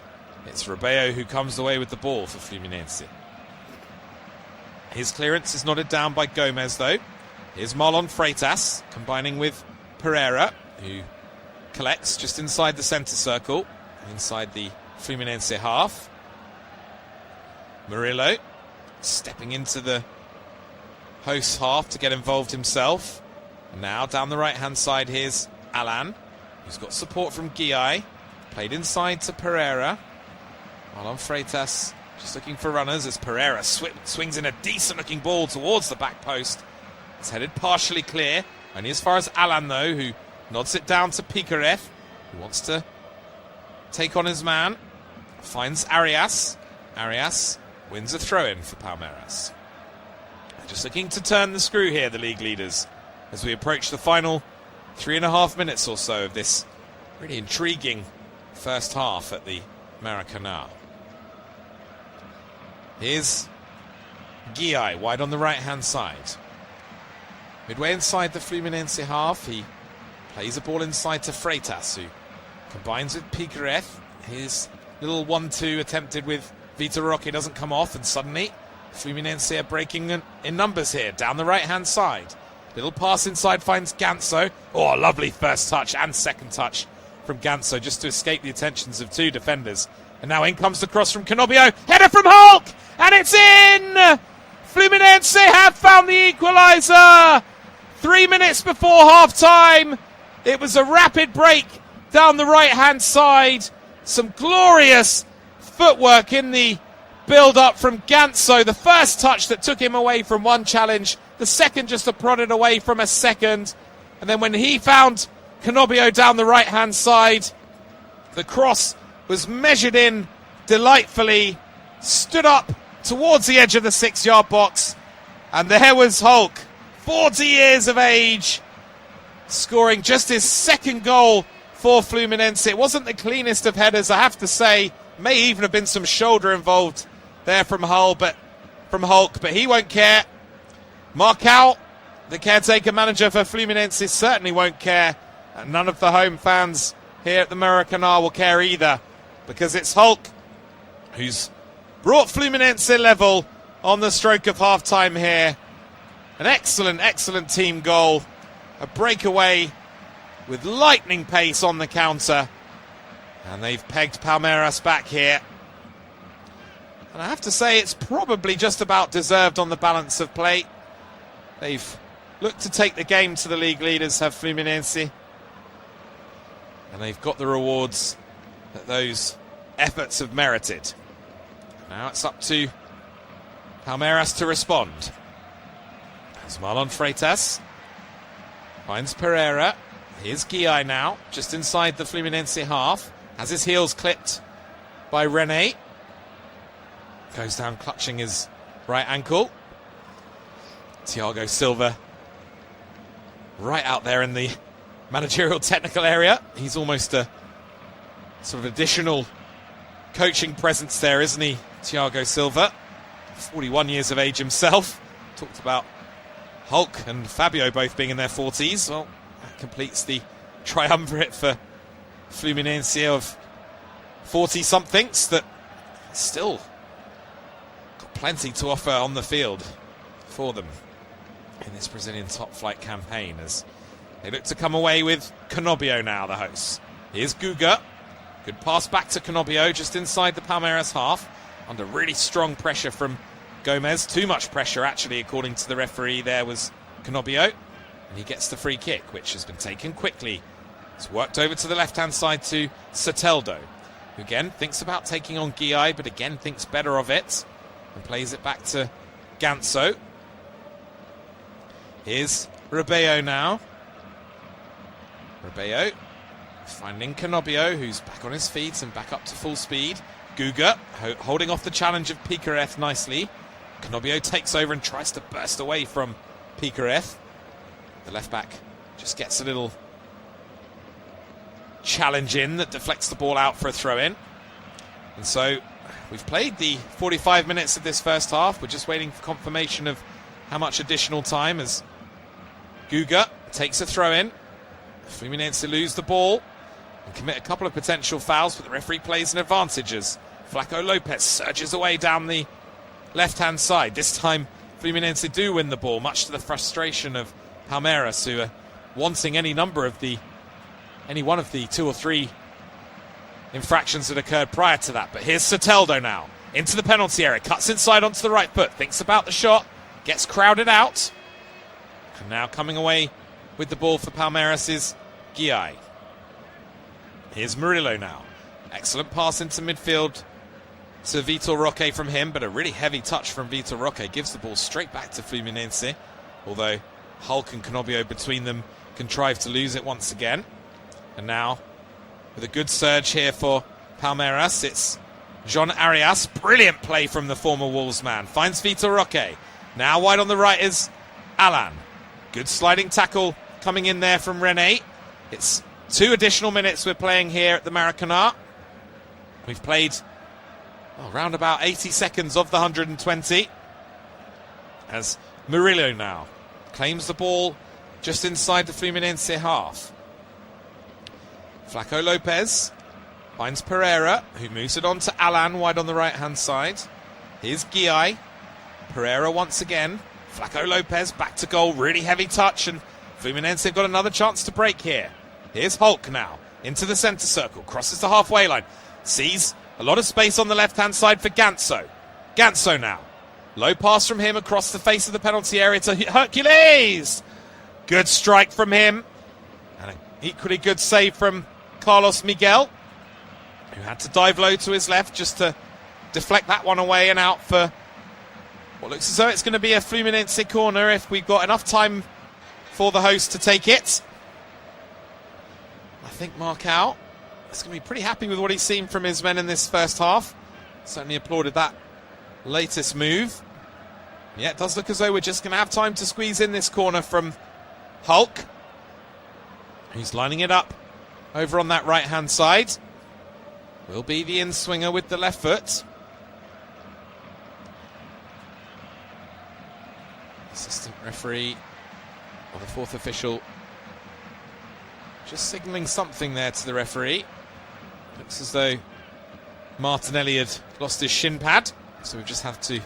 it's Ribeiro who comes away with the ball for Fluminense. His clearance is nodded down by Gomez, though. Here's Marlon Freitas, combining with Pereira, who collects just inside the centre circle, inside the Fluminense half. Murillo stepping into the host half to get involved himself. And now down the right-hand side, here's Alan, who's got support from Guy. Played inside to Pereira. Marlon Freitas just looking for runners as Pereira swings in a decent-looking ball towards the back post. It's headed partially clear, only as far as Alan, though, who nods it down to Piquerez, who wants to take on his man. Finds Arias. Arias wins a throw-in for Palmeiras. Just looking to turn the screw here, the league leaders, as we approach the final 3.5 minutes or so of this really intriguing first half at the Maracanã. Here's Guy, wide on the right-hand side. Midway inside the Fluminense half, he plays a ball inside to Freitas, who combines with Piquerez. His little 1-2 attempted with Vitor Roque doesn't come off, and suddenly Fluminense are breaking in numbers here, down the right-hand side. Little pass inside finds Ganso. Oh, a lovely first touch and second touch from Ganso, just to escape the attentions of two defenders. And now in comes the cross from Canobio. Header from Hulk! And it's in! Fluminense have found the equaliser! 3 minutes before half-time. It was a rapid break down the right-hand side. Some glorious footwork in the build-up from Ganso. The first touch that took him away from one challenge. The second just to prod it away from a second. And then when he found Canobio down the right-hand side, the cross was measured in delightfully, stood up towards the edge of the 6-yard box. And there was Hulk, 40 years of age, scoring just his second goal for Fluminense. It wasn't the cleanest of headers, I have to say. May even have been some shoulder involved there from Hulk, but he won't care. Marcao, the caretaker manager for Fluminense, certainly won't care. And none of the home fans here at the Maracanã will care either, because it's Hulk who's brought Fluminense level on the stroke of half-time here. An excellent, excellent team goal. A breakaway with lightning pace on the counter. And they've pegged Palmeiras back here. And I have to say, it's probably just about deserved on the balance of play. They've looked to take the game to the league leaders, have Fluminense. And they've got the rewards that those efforts have merited. Now it's up to Palmeiras to respond. As Marlon Freitas finds Pereira. Here's Guy now, just inside the Fluminense half. Has his heels clipped by René. Goes down clutching his right ankle. Thiago Silva right out there in the managerial technical area. He's almost a sort of additional coaching presence there, isn't he, Thiago Silva? 41 years of age himself. Talked about Hulk and Fabio both being in their 40s. Well, that completes the triumvirate for Fluminense of 40-somethings that still got plenty to offer on the field for them in this Brazilian top-flight campaign, as they look to come away with Canobio now, the hosts. Here's Guga. Good pass back to Canobio, just inside the Palmeiras half, under really strong pressure from Gomez. Too much pressure, actually, according to the referee. There was Canobio, and he gets the free kick, which has been taken quickly. It's worked over to the left-hand side to Soteldo, who again thinks about taking on Guy, but again thinks better of it, and plays it back to Ganso. Here's Ribeiro now. Ribeiro finding Canobio, who's back on his feet and back up to full speed. Guga holding off the challenge of Piquerez nicely. Canobio takes over and tries to burst away from Piquerez. The left-back just gets a little challenge in that deflects the ball out for a throw-in. And so we've played the 45 minutes of this first half. We're just waiting for confirmation of how much additional time as Guga takes a throw in. Fluminense lose the ball and commit a couple of potential fouls, but the referee plays an advantage as Flaco Lopez surges away down the left-hand side. This time Fluminense do win the ball, much to the frustration of Palmeiras, who are wanting any one of the 2 or 3 infractions that occurred prior to that. But here's Soteldo now into the penalty area, cuts inside onto the right foot, thinks about the shot, gets crowded out, and now coming away with the ball for Palmeiras is Guiai. Here's Murillo now. Excellent pass into midfield to Vitor Roque from him, but a really heavy touch from Vitor Roque gives the ball straight back to Fluminense, although Hulk and Canobio between them contrive to lose it once again. And now, with a good surge here for Palmeiras, it's John Arias. Brilliant play from the former Wolves man. Finds Vitor Roque. Now wide on the right is Alan. Good sliding tackle coming in there from Rene. It's 2 additional minutes we're playing here at the Maracanã. We've played around about 80 seconds of the 120. As Murillo now claims the ball just inside the Fluminense half. Flaco Lopez finds Pereira, who moves it on to Alan wide on the right-hand side. Here's Guiai. Pereira once again. Flaco Lopez back to goal. Really heavy touch, and Fluminense have got another chance to break here. Here's Hulk now into the centre circle. Crosses the halfway line. Sees a lot of space on the left-hand side for Ganso. Ganso now. Low pass from him across the face of the penalty area to Hercules. Good strike from him. And an equally good save from Carlos Miguel, who had to dive low to his left just to deflect that one away and out for what looks as though it's going to be a Fluminense corner if we've got enough time for the host to take it. I think Marcao is going to be pretty happy with what he's seen from his men in this first half. Certainly applauded that latest move. Yeah, it does look as though we're just going to have time to squeeze in this corner from Hulk, who's lining it up over on that right-hand side. Will be the in-swinger with the left foot. Assistant referee, or the 4th official, just signalling something there to the referee. Looks as though Martinelli had lost his shin pad, so we just have to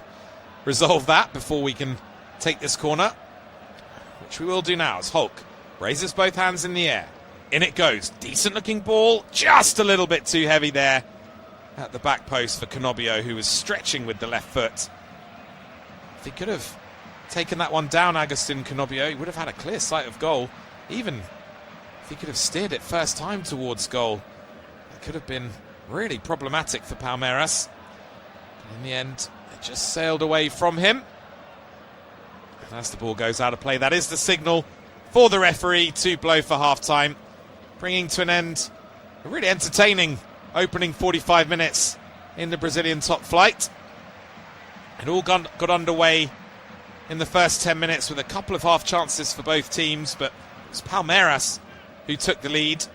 resolve that before we can take this corner, which we will do now as Hulk raises both hands in the air. In it goes. Decent looking ball, just a little bit too heavy there at the back post for Canobio, who was stretching with the left foot. If he could have taken that one down, Agustin Canobio, he would have had a clear sight of goal. Even if he could have steered it first time towards goal, it could have been really problematic for Palmeiras. But in the end, it just sailed away from him. And as the ball goes out of play, that is the signal for the referee to blow for half-time, bringing to an end a really entertaining opening 45 minutes in the Brazilian top flight. It all got underway in the first 10 minutes with a couple of half chances for both teams, but it was Palmeiras who took the lead.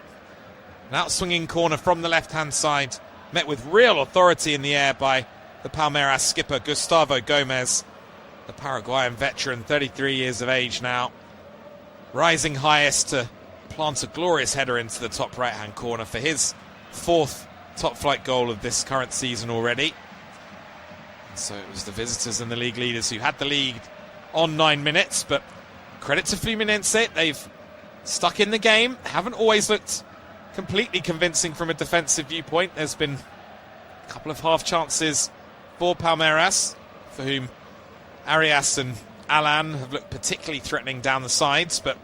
An out-swinging corner from the left-hand side, met with real authority in the air by the Palmeiras skipper Gustavo Gomes, the Paraguayan veteran, 33 years of age now, rising highest to plant a glorious header into the top right-hand corner for his 4th top-flight goal of this current season already. So it was the visitors and the league leaders who had the lead on 9 minutes, but credit to Fluminense, they've stuck in the game, haven't always looked completely convincing from a defensive viewpoint. There's been a couple of half chances for Palmeiras, for whom Arias and Alan have looked particularly threatening down the sides, but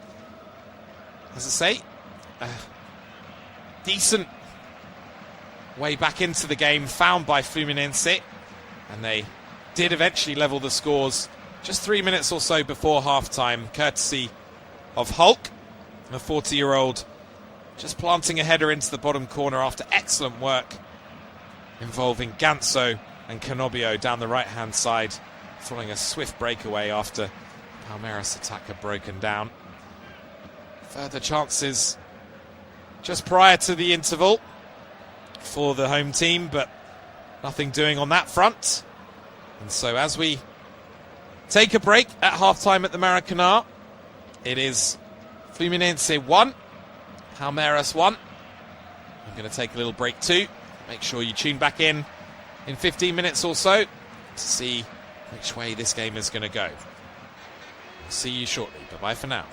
as I say, a decent way back into the game found by Fluminense, and they did eventually level the scores just 3 minutes or so before half-time, courtesy of Hulk, a 40-year-old, just planting a header into the bottom corner after excellent work involving Ganso and Canobio down the right-hand side, following a swift breakaway after Palmeiras attack had broken down. Further chances just prior to the interval for the home team, but Nothing doing on that front. And so as we take a break at half-time at the Maracanã, it is Fluminense 1, Palmeiras 1. I'm going to take a little break too. Make sure you tune back in 15 minutes or so to see which way this game is going to go. See you shortly. Bye-bye for now.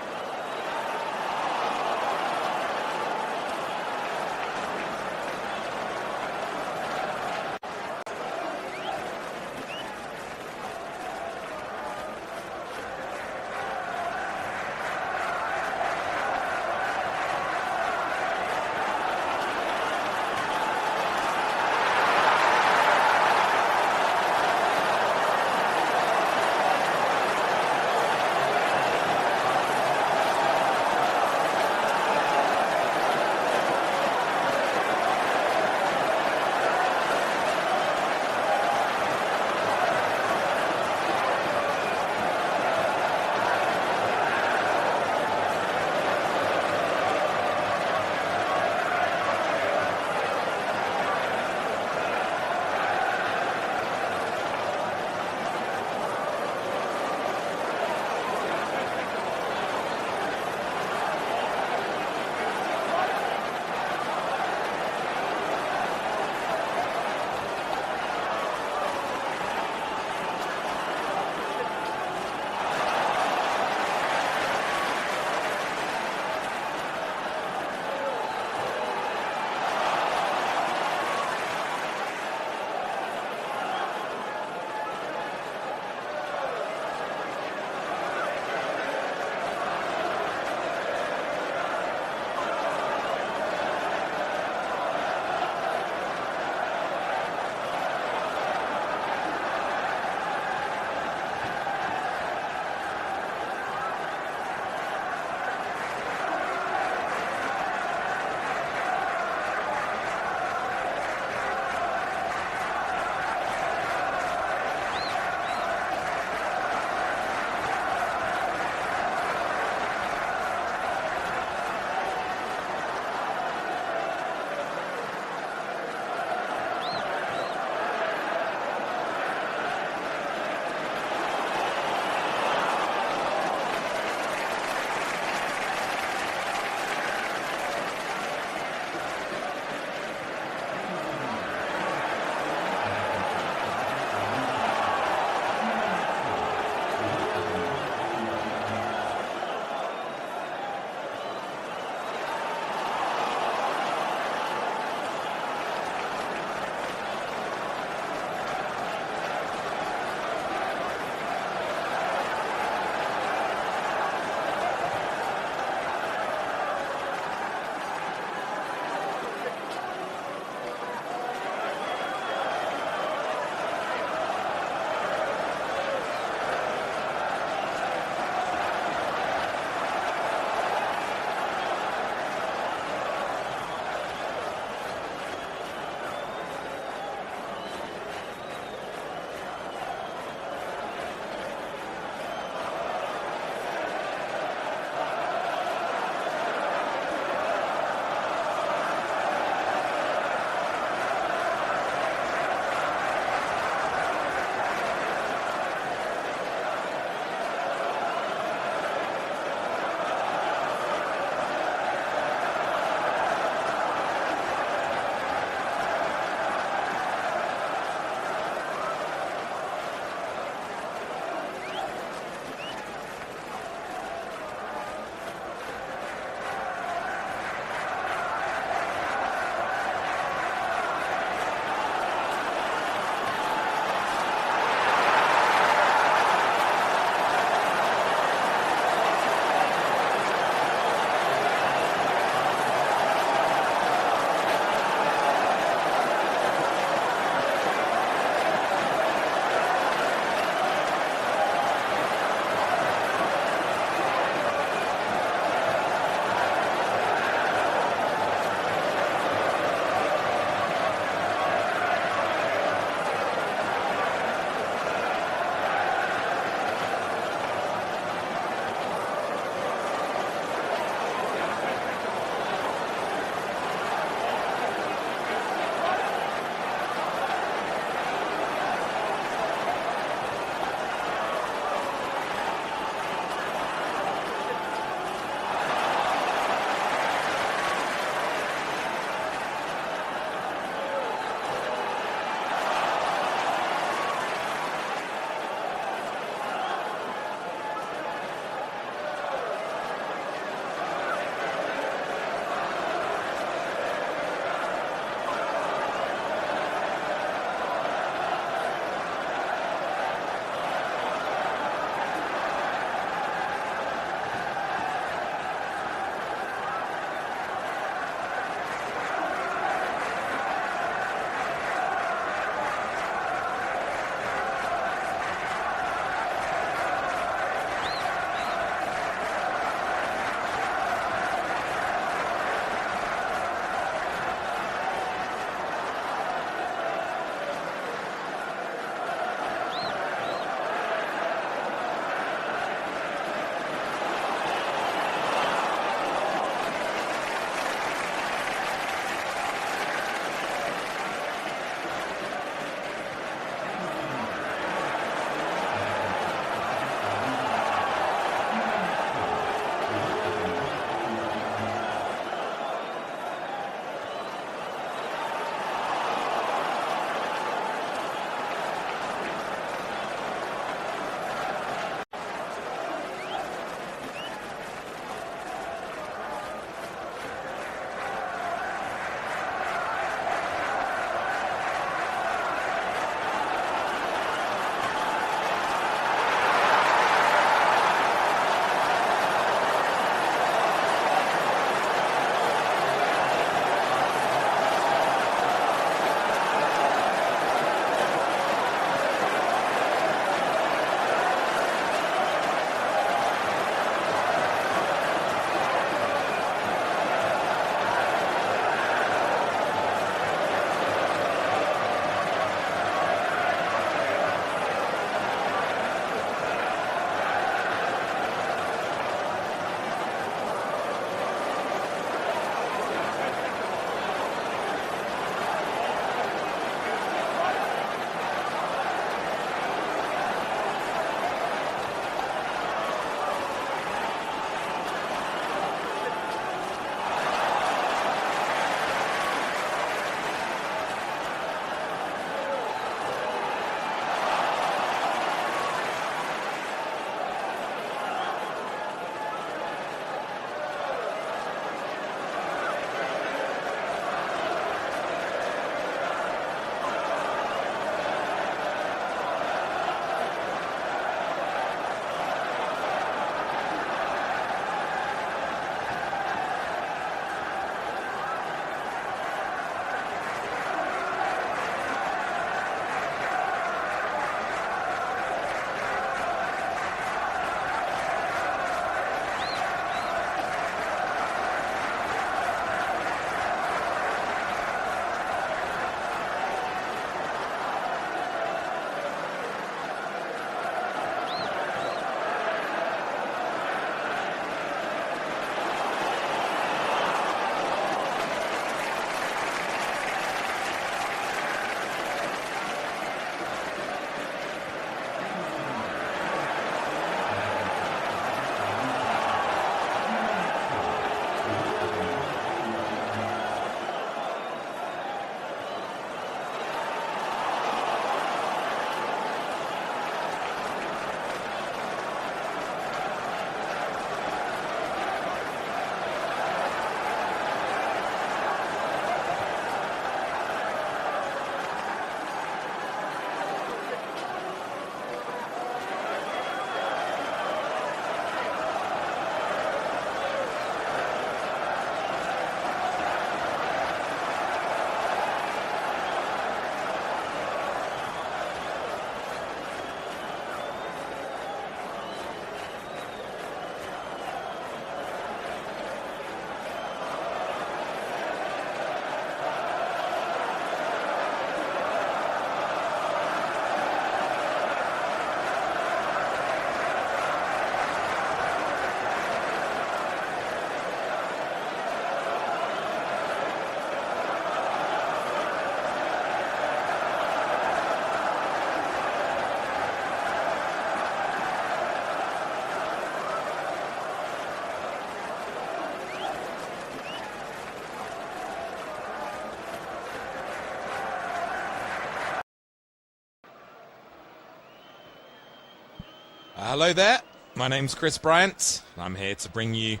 Hello there, my name's Chris Bryant, and I'm here to bring you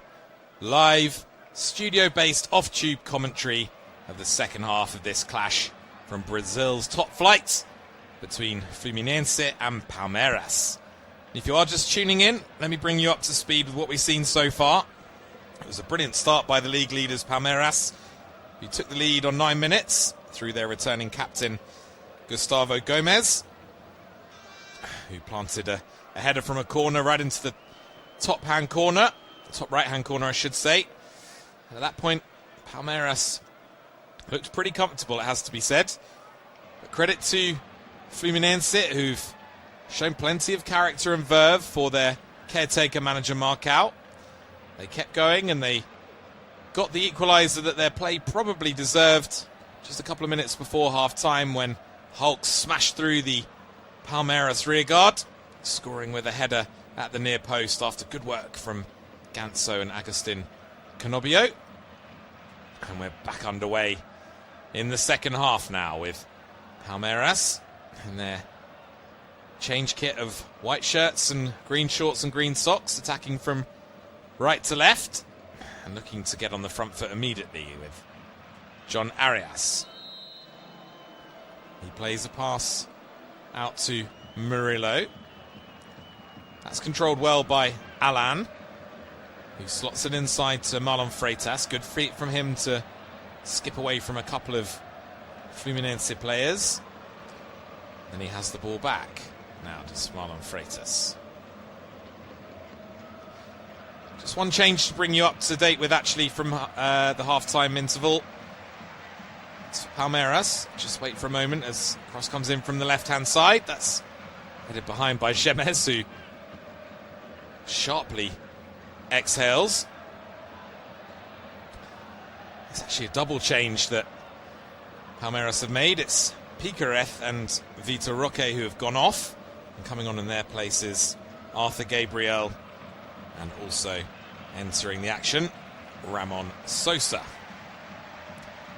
live, studio-based off-tube commentary of the second half of this clash from Brazil's top flight between Fluminense and Palmeiras. If you are just tuning in, let me bring you up to speed with what we've seen so far. It was a brilliant start by the league leaders Palmeiras, who took the lead on 9 minutes through their returning captain Gustavo Gomes, who planted a header from a corner right into the top right-hand corner, I should say. And at that point, Palmeiras looked pretty comfortable, it has to be said. But credit to Fluminense, who've shown plenty of character and verve for their caretaker manager Marcao. They kept going and they got the equaliser that their play probably deserved just a couple of minutes before half-time when Hulk smashed through the Palmeiras rearguard, scoring with a header at the near post after good work from Ganso and Agustin Canobio. And we're back underway in the second half now with Palmeiras in their change kit of white shirts and green shorts and green socks, attacking from right to left and looking to get on the front foot immediately with John Arias. He plays a pass out to Murillo. That's controlled well by Alan, who slots it inside to Marlon Freitas. Good feet from him to skip away from a couple of Fluminense players. Then he has the ball back now to Marlon Freitas. Just one change to bring you up to date with actually from the half-time interval. It's Palmeiras. Just wait for a moment as cross comes in from the left-hand side. That's headed behind by Gemes, who sharply exhales. It's actually a double change that Palmeiras have made. It's Piquerez and Vitor Roque who have gone off. And coming on in their places, Arthur Gabriel, and also entering the action, Ramon Sosa.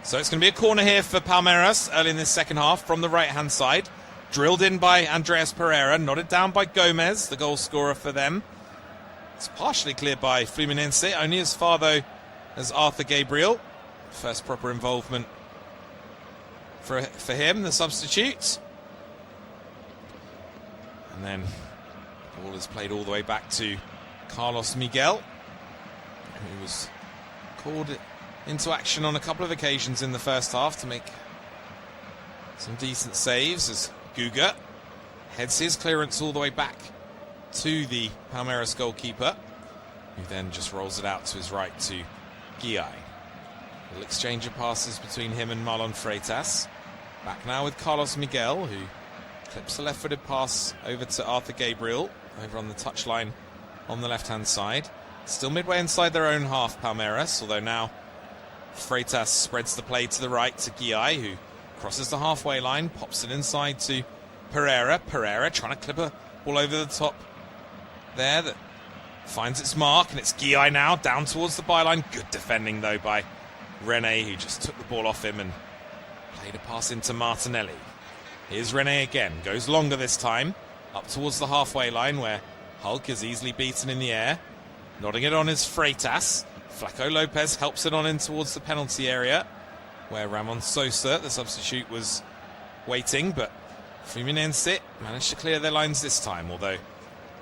So it's going to be a corner here for Palmeiras early in this second half from the right-hand side. Drilled in by Andreas Pereira, nodded down by Gomes, the goal scorer for them. It's partially cleared by Fluminense, only as far though as Arthur Gabriel. First proper involvement for him, the substitute. And then the ball is played all the way back to Carlos Miguel, who was called into action on a couple of occasions in the first half to make some decent saves as Guga heads his clearance all the way back to the Palmeiras goalkeeper, who then just rolls it out to his right to Guiai. Little exchange of passes between him and Marlon Freitas. Back now with Carlos Miguel, who clips a left-footed pass over to Arthur Gabriel over on the touchline on the left-hand side. Still midway inside their own half, Palmeiras, although now Freitas spreads the play to the right to Guiai, who crosses the halfway line, pops it inside to Pereira. Pereira trying to clip a ball over the top there that finds its mark, and it's Guiai now down towards the byline. Good defending though by Rene, who just took the ball off him and played a pass into Martinelli. Here's Rene again, goes longer this time, up towards the halfway line where Hulk is easily beaten in the air. Nodding it on is Freitas. Flaco Lopez helps it on in towards the penalty area where Ramon Sosa, the substitute, was waiting, but Fluminense managed to clear their lines this time, although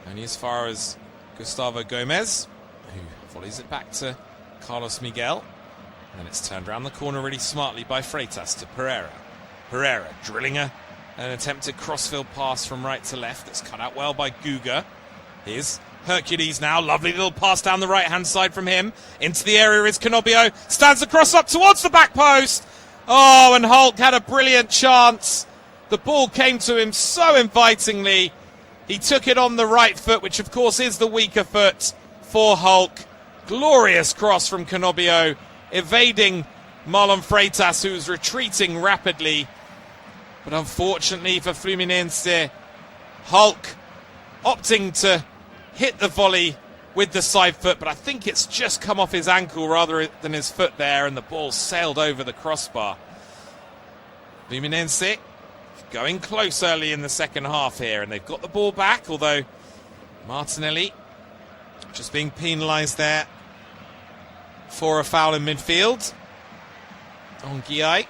only as far as Gustavo Gomes, who volleys it back to Carlos Miguel. And then it's turned around the corner really smartly by Freitas to Pereira. Pereira drilling an attempted crossfield pass from right to left that's cut out well by Guga. Here's Hercules now, lovely little pass down the right-hand side from him. Into the area is Canobio, stands across up towards the back post. Oh, and Hulk had a brilliant chance. The ball came to him so invitingly. He took it on the right foot, which of course is the weaker foot for Hulk. Glorious cross from Canobio, evading Marlon Freitas, who's retreating rapidly. But unfortunately for Fluminense, Hulk opting to hit the volley with the side foot, but I think it's just come off his ankle rather than his foot there, and the ball sailed over the crossbar. Fluminense going close early in the second half here, and they've got the ball back, although Martinelli just being penalised there for a foul in midfield on Guy.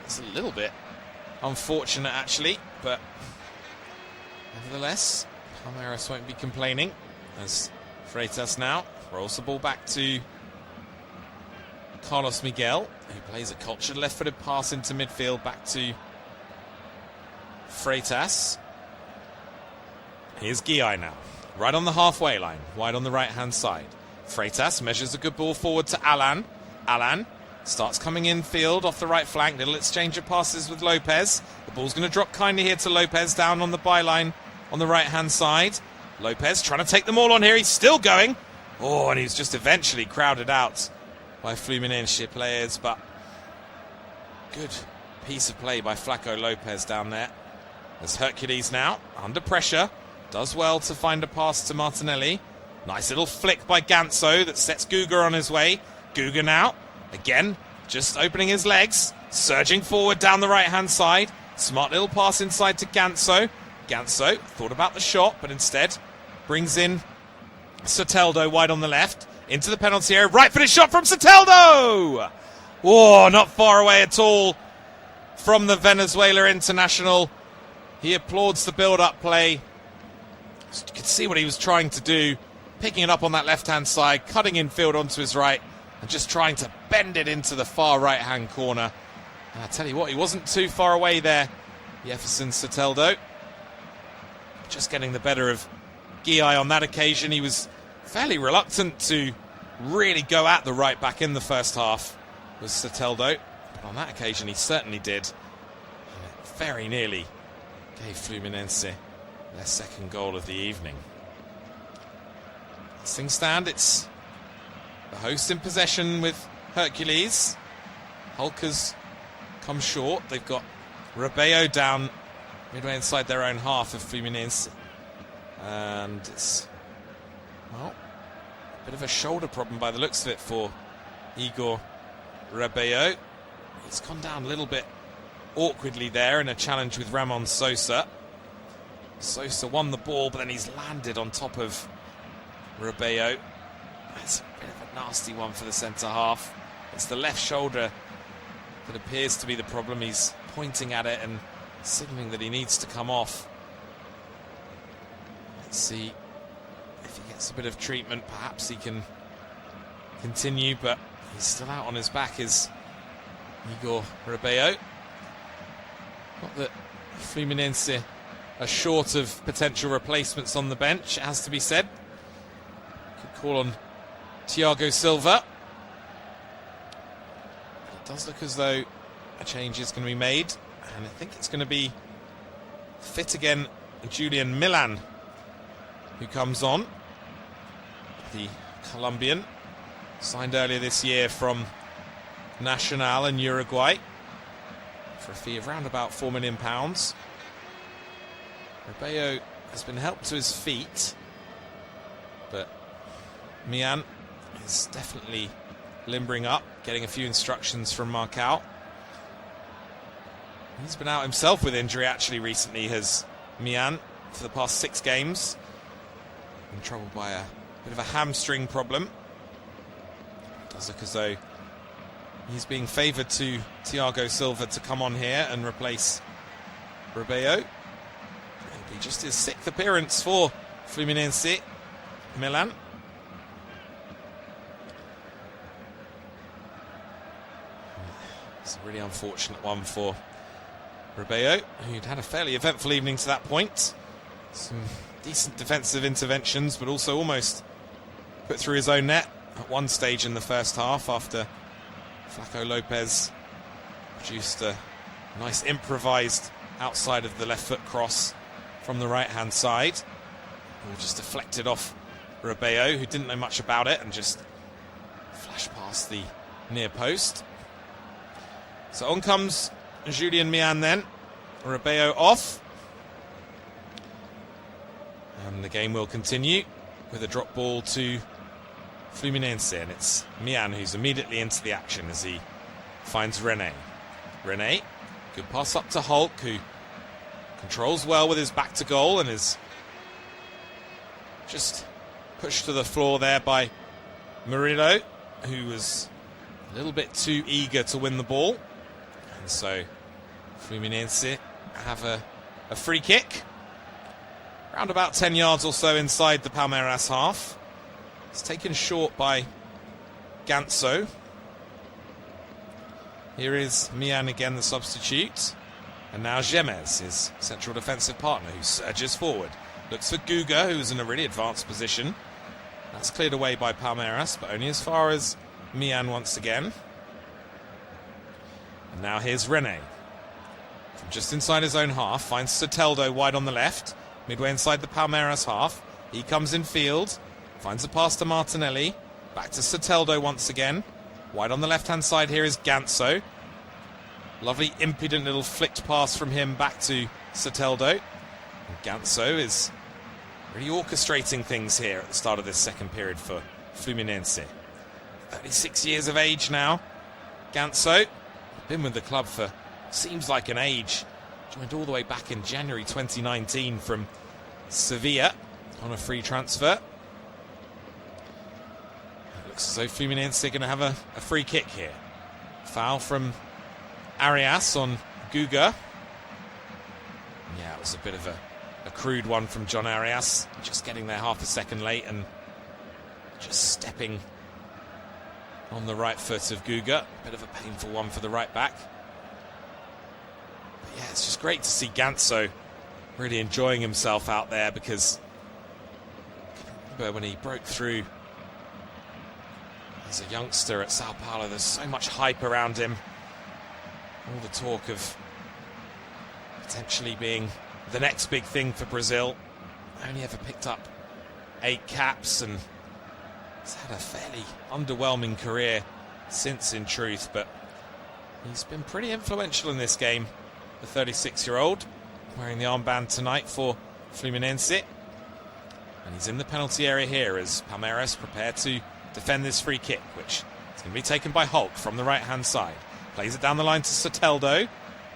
It's a little bit unfortunate actually, but nevertheless, Palmeiras won't be complaining as Freitas now rolls the ball back to Carlos Miguel, who plays a cultured left-footed pass into midfield back to Freitas. Here's Guy now, right on the halfway line, wide on the right-hand side. Freitas measures a good ball forward to Alan. Alan starts coming in field off the right flank. Little exchange of passes with Lopez. The ball's going to drop kindly here to Lopez down on the byline on the right-hand side. Lopez trying to take them all on here. He's still going. Oh, and he's just eventually crowded out by Fluminense players, but good piece of play by Flaco Lopez down there. There's Hercules now, under pressure. Does well to find a pass to Martinelli. Nice little flick by Ganso that sets Guga on his way. Guga now, again, just opening his legs. Surging forward down the right-hand side. Smart little pass inside to Ganso. Ganso thought about the shot, but instead brings in Soteldo wide on the left. Into the penalty area. Right-footed shot from Soteldo! Oh, not far away at all from the Venezuela international. He applauds the build-up play. You could see what he was trying to do. Picking it up on that left-hand side, cutting in field onto his right, and just trying to bend it into the far right-hand corner. And I tell you what, he wasn't too far away there, Jefferson Soteldo. Just getting the better of Guy on that occasion. He was fairly reluctant to really go at the right back in the first half, was Soteldo. But on that occasion, he certainly did. And it very nearly gave Fluminense their second goal of the evening. As things stand, it's the host in possession with Hercules. Hulk has come short. They've got Rebello down midway inside their own half of Fluminense. And it's, well, a bit of a shoulder problem by the looks of it for Igor Rebello. He's gone down a little bit awkwardly there in a challenge with Ramon Sosa. Sosa won the ball, but then he's landed on top of Rebello. That's a bit of a nasty one for the centre half. It's the left shoulder that appears to be the problem. He's pointing at it and signalling that he needs to come off. Let's see if he gets a bit of treatment. Perhaps he can continue, but he's still out on his back, is Igor Rebello. Not that Fluminense are short of potential replacements on the bench, it has to be said. Could call on Thiago Silva. It does look as though a change is going to be made, and I think it's going to be fit again Julian Milan who comes on. The Colombian, signed earlier this year from Nacional in Uruguay for a fee of around about £4 million. Rebello has been helped to his feet, but Mian is definitely limbering up, getting a few instructions from Marcao. He's been out himself with injury actually recently, has Mian, for the past 6 games. In trouble by a bit of a hamstring problem. It does look as though he's being favoured to Thiago Silva to come on here and replace Rebello. It'll be just his 6th appearance for Fluminense. Milan. It's a really unfortunate one for Rebello, who'd had a fairly eventful evening to that point. Some decent defensive interventions, but also almost put through his own net at one stage in the first half after Flaco Lopez produced a nice improvised outside of the left foot cross from the right hand side. It just deflected off Rebello, who didn't know much about it, and just flashed past the near post. So on comes Julian Mian then. Rebello off. And the game will continue with a drop ball to Fluminense, and it's Mian who's immediately into the action as he finds René. René, good pass up to Hulk, who controls well with his back to goal and is Just pushed to the floor there by Murillo, who was a little bit too eager to win the ball. And so Fluminense have a free kick. Around about 10 yards or so inside the Palmeiras half. It's taken short by Ganso. Here is Mian again, the substitute. And now Gemez, his central defensive partner, who surges forward. Looks for Guga, who's in a really advanced position. That's cleared away by Palmeiras, but only as far as Mian once again. And now here's Rene. From just inside his own half, finds Soteldo wide on the left. Midway inside the Palmeiras half. He comes in field. Finds a pass to Martinelli. Back to Soteldo once again. Wide on the left-hand side here is Ganso. Lovely impudent little flicked pass from him back to Soteldo. And Ganso is really orchestrating things here at the start of this second period for Fluminense. 36 years of age now. Ganso, been with the club for seems like an age. Joined all the way back in January 2019 from Sevilla on a free transfer. It looks as though Fluminense are going to have a free kick here. Foul from Arias on Guga. Yeah, it was a bit of a crude one from John Arias. Just getting there half a second late and just stepping on the right foot of Guga. Bit of a painful one for the right back. Yeah, it's just great to see Ganso really enjoying himself out there, because I remember when he broke through as a youngster at Sao Paulo, there's so much hype around him. All the talk of potentially being the next big thing for Brazil. Only ever picked up 8 caps and he's had a fairly underwhelming career since, in truth, but he's been pretty influential in this game. The 36-year-old wearing the armband tonight for Fluminense. And he's in the penalty area here as Palmeiras prepare to defend this free kick, which is going to be taken by Hulk from the right-hand side. Plays it down the line to Soteldo.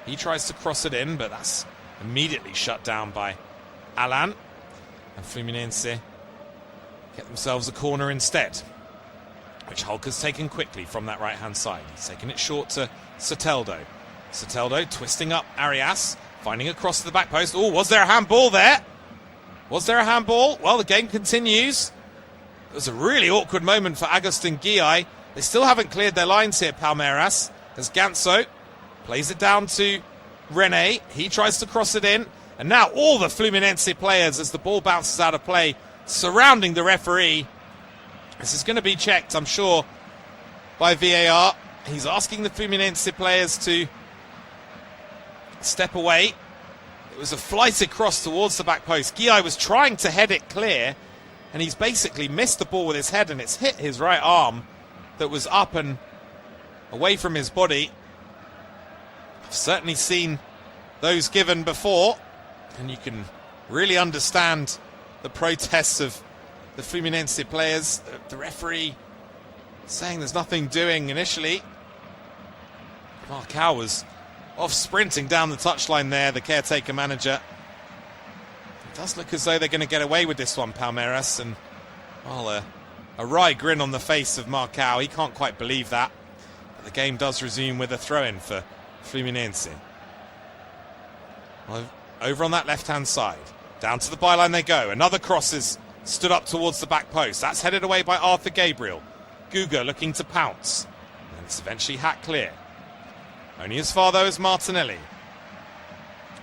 He tries to cross it in, but that's immediately shut down by Alan. And Fluminense get themselves a corner instead, which Hulk has taken quickly from that right-hand side. He's taken it short to Soteldo. Soteldo twisting up Arias, finding across to the back post. Oh, was there a handball there? Was there a handball? Well, the game continues. It was a really awkward moment for Agustin Guillai. They still haven't cleared their lines here, Palmeiras, as Ganso plays it down to Rene. He tries to cross it in. And now all the Fluminense players, as the ball bounces out of play, surrounding the referee. This is going to be checked, I'm sure, by VAR. He's asking the Fluminense players to step away. It was a flighted cross towards the back post. Guillai was trying to head it clear, and he's basically missed the ball with his head, and it's hit his right arm that was up and away from his body. I've certainly seen those given before, and you can really understand the protests of the Fluminense players. The referee saying there's nothing doing initially. Marcao was off sprinting down the touchline there, the caretaker manager. It does look as though they're going to get away with this one, Palmeiras, and well, a wry grin on the face of Marcao. He can't quite believe that. But the game does resume with a throw-in for Fluminense. Well, over on that left-hand side, down to the byline they go. Another cross is stood up towards the back post. That's headed away by Arthur Gabriel. Guga looking to pounce. And it's eventually hacked clear. Only as far, though, as Martinelli.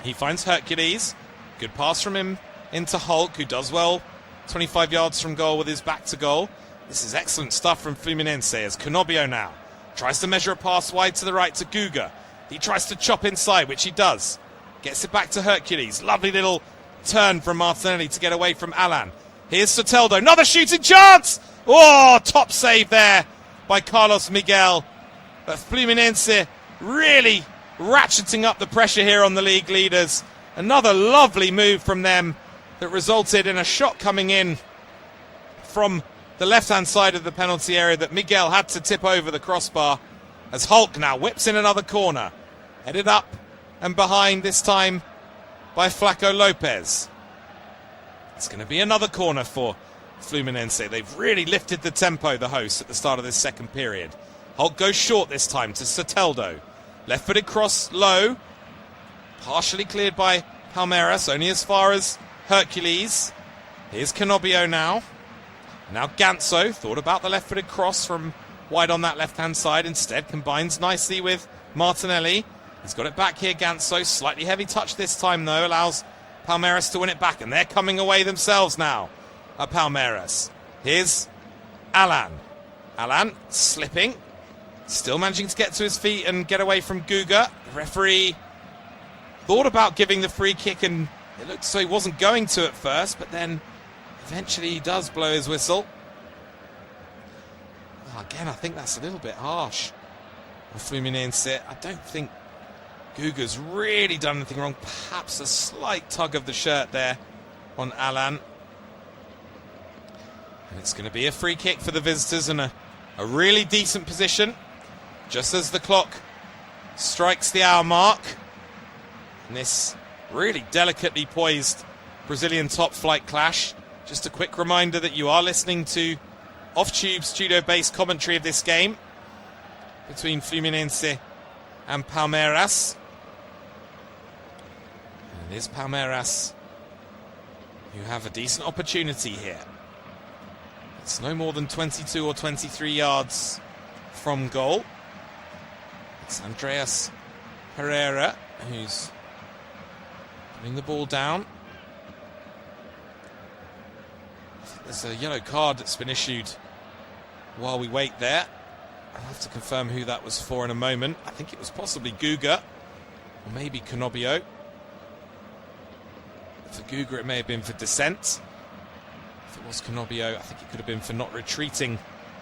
He finds Hercules. Good pass from him into Hulk, who does well 25 yards from goal with his back to goal. This is excellent stuff from Fluminense as Canobio now tries to measure a pass wide to the right to Guga. He tries to chop inside, which he does. Gets it back to Hercules. Lovely little turn from Martinelli to get away from Alan. Here's Soteldo. Another shooting chance! Oh, top save there by Carlos Miguel. But Fluminense really ratcheting up the pressure here on the league leaders. Another lovely move from them that resulted in a shot coming in from the left-hand side of the penalty area that Miguel had to tip over the crossbar, as Hulk now whips in another corner. Headed up and behind this time by Flaco Lopez. It's going to be another corner for Fluminense. They've really lifted the tempo, the hosts, at the start of this second period. Hulk goes short this time to Soteldo. Left-footed cross low. Partially cleared by Palmeiras, only as far as Hercules. Here's Canobio now. Now Ganso thought about the left-footed cross from wide on that left-hand side. Instead combines nicely with Martinelli. He's got it back here, Ganso. Slightly heavy touch this time, though. Allows Palmeiras to win it back. And they're coming away themselves now at Palmeiras. Here's Alan. Alan slipping. Still managing to get to his feet and get away from Guga. The referee thought about giving the free kick, and it looked so he wasn't going to at first, but then eventually he does blow his whistle. Again, I think that's a little bit harsh for Fluminense. I don't think Guga's really done anything wrong. Perhaps a slight tug of the shirt there on Alan. And it's going to be a free kick for the visitors in a really decent position. Just as the clock strikes the hour mark. And this really delicately poised Brazilian top flight clash. Just a quick reminder that you are listening to off-tube studio-based commentary of this game between Fluminense and Palmeiras. And it is Palmeiras who have a decent opportunity here. It's no more than 22 or 23 yards from goal. It's Andreas Pereira who's putting the ball down. There's a yellow card that's been issued while we wait there. I'll have to confirm who that was for in a moment. I think it was possibly Guga, or maybe Canobio. For Guga, it may have been for dissent. If it was Canobio, I think it could have been for not retreating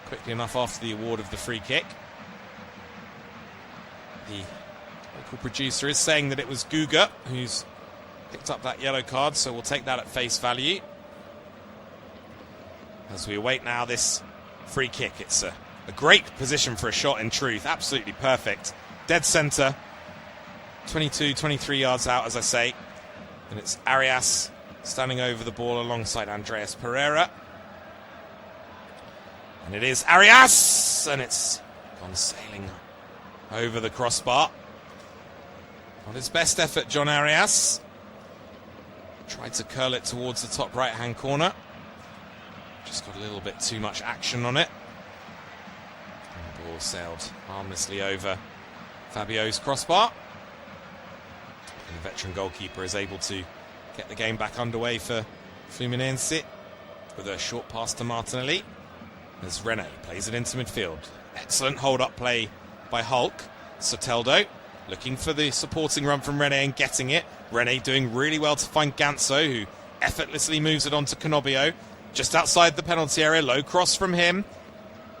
quickly enough after the award of the free kick. The local producer is saying that it was Guga who's picked up that yellow card, so we'll take that at face value. As we await now this free kick, it's a great position for a shot in truth. Absolutely perfect. Dead centre. 22, 23 yards out, as I say. And it's Arias standing over the ball alongside Andreas Pereira. And it is Arias! And it's gone sailing over the crossbar. Not his best effort, John Arias. Tried to curl it towards the top right-hand corner. Just got a little bit too much action on it. And the ball sailed harmlessly over Fabio's crossbar. And the veteran goalkeeper is able to get the game back underway for Fluminense with a short pass to Martinelli as Rene plays it into midfield. Excellent hold-up play by Hulk. Soteldo looking for the supporting run from Rene and getting it. Rene doing really well to find Ganso, who effortlessly moves it on to Canobio. Just outside the penalty area, low cross from him.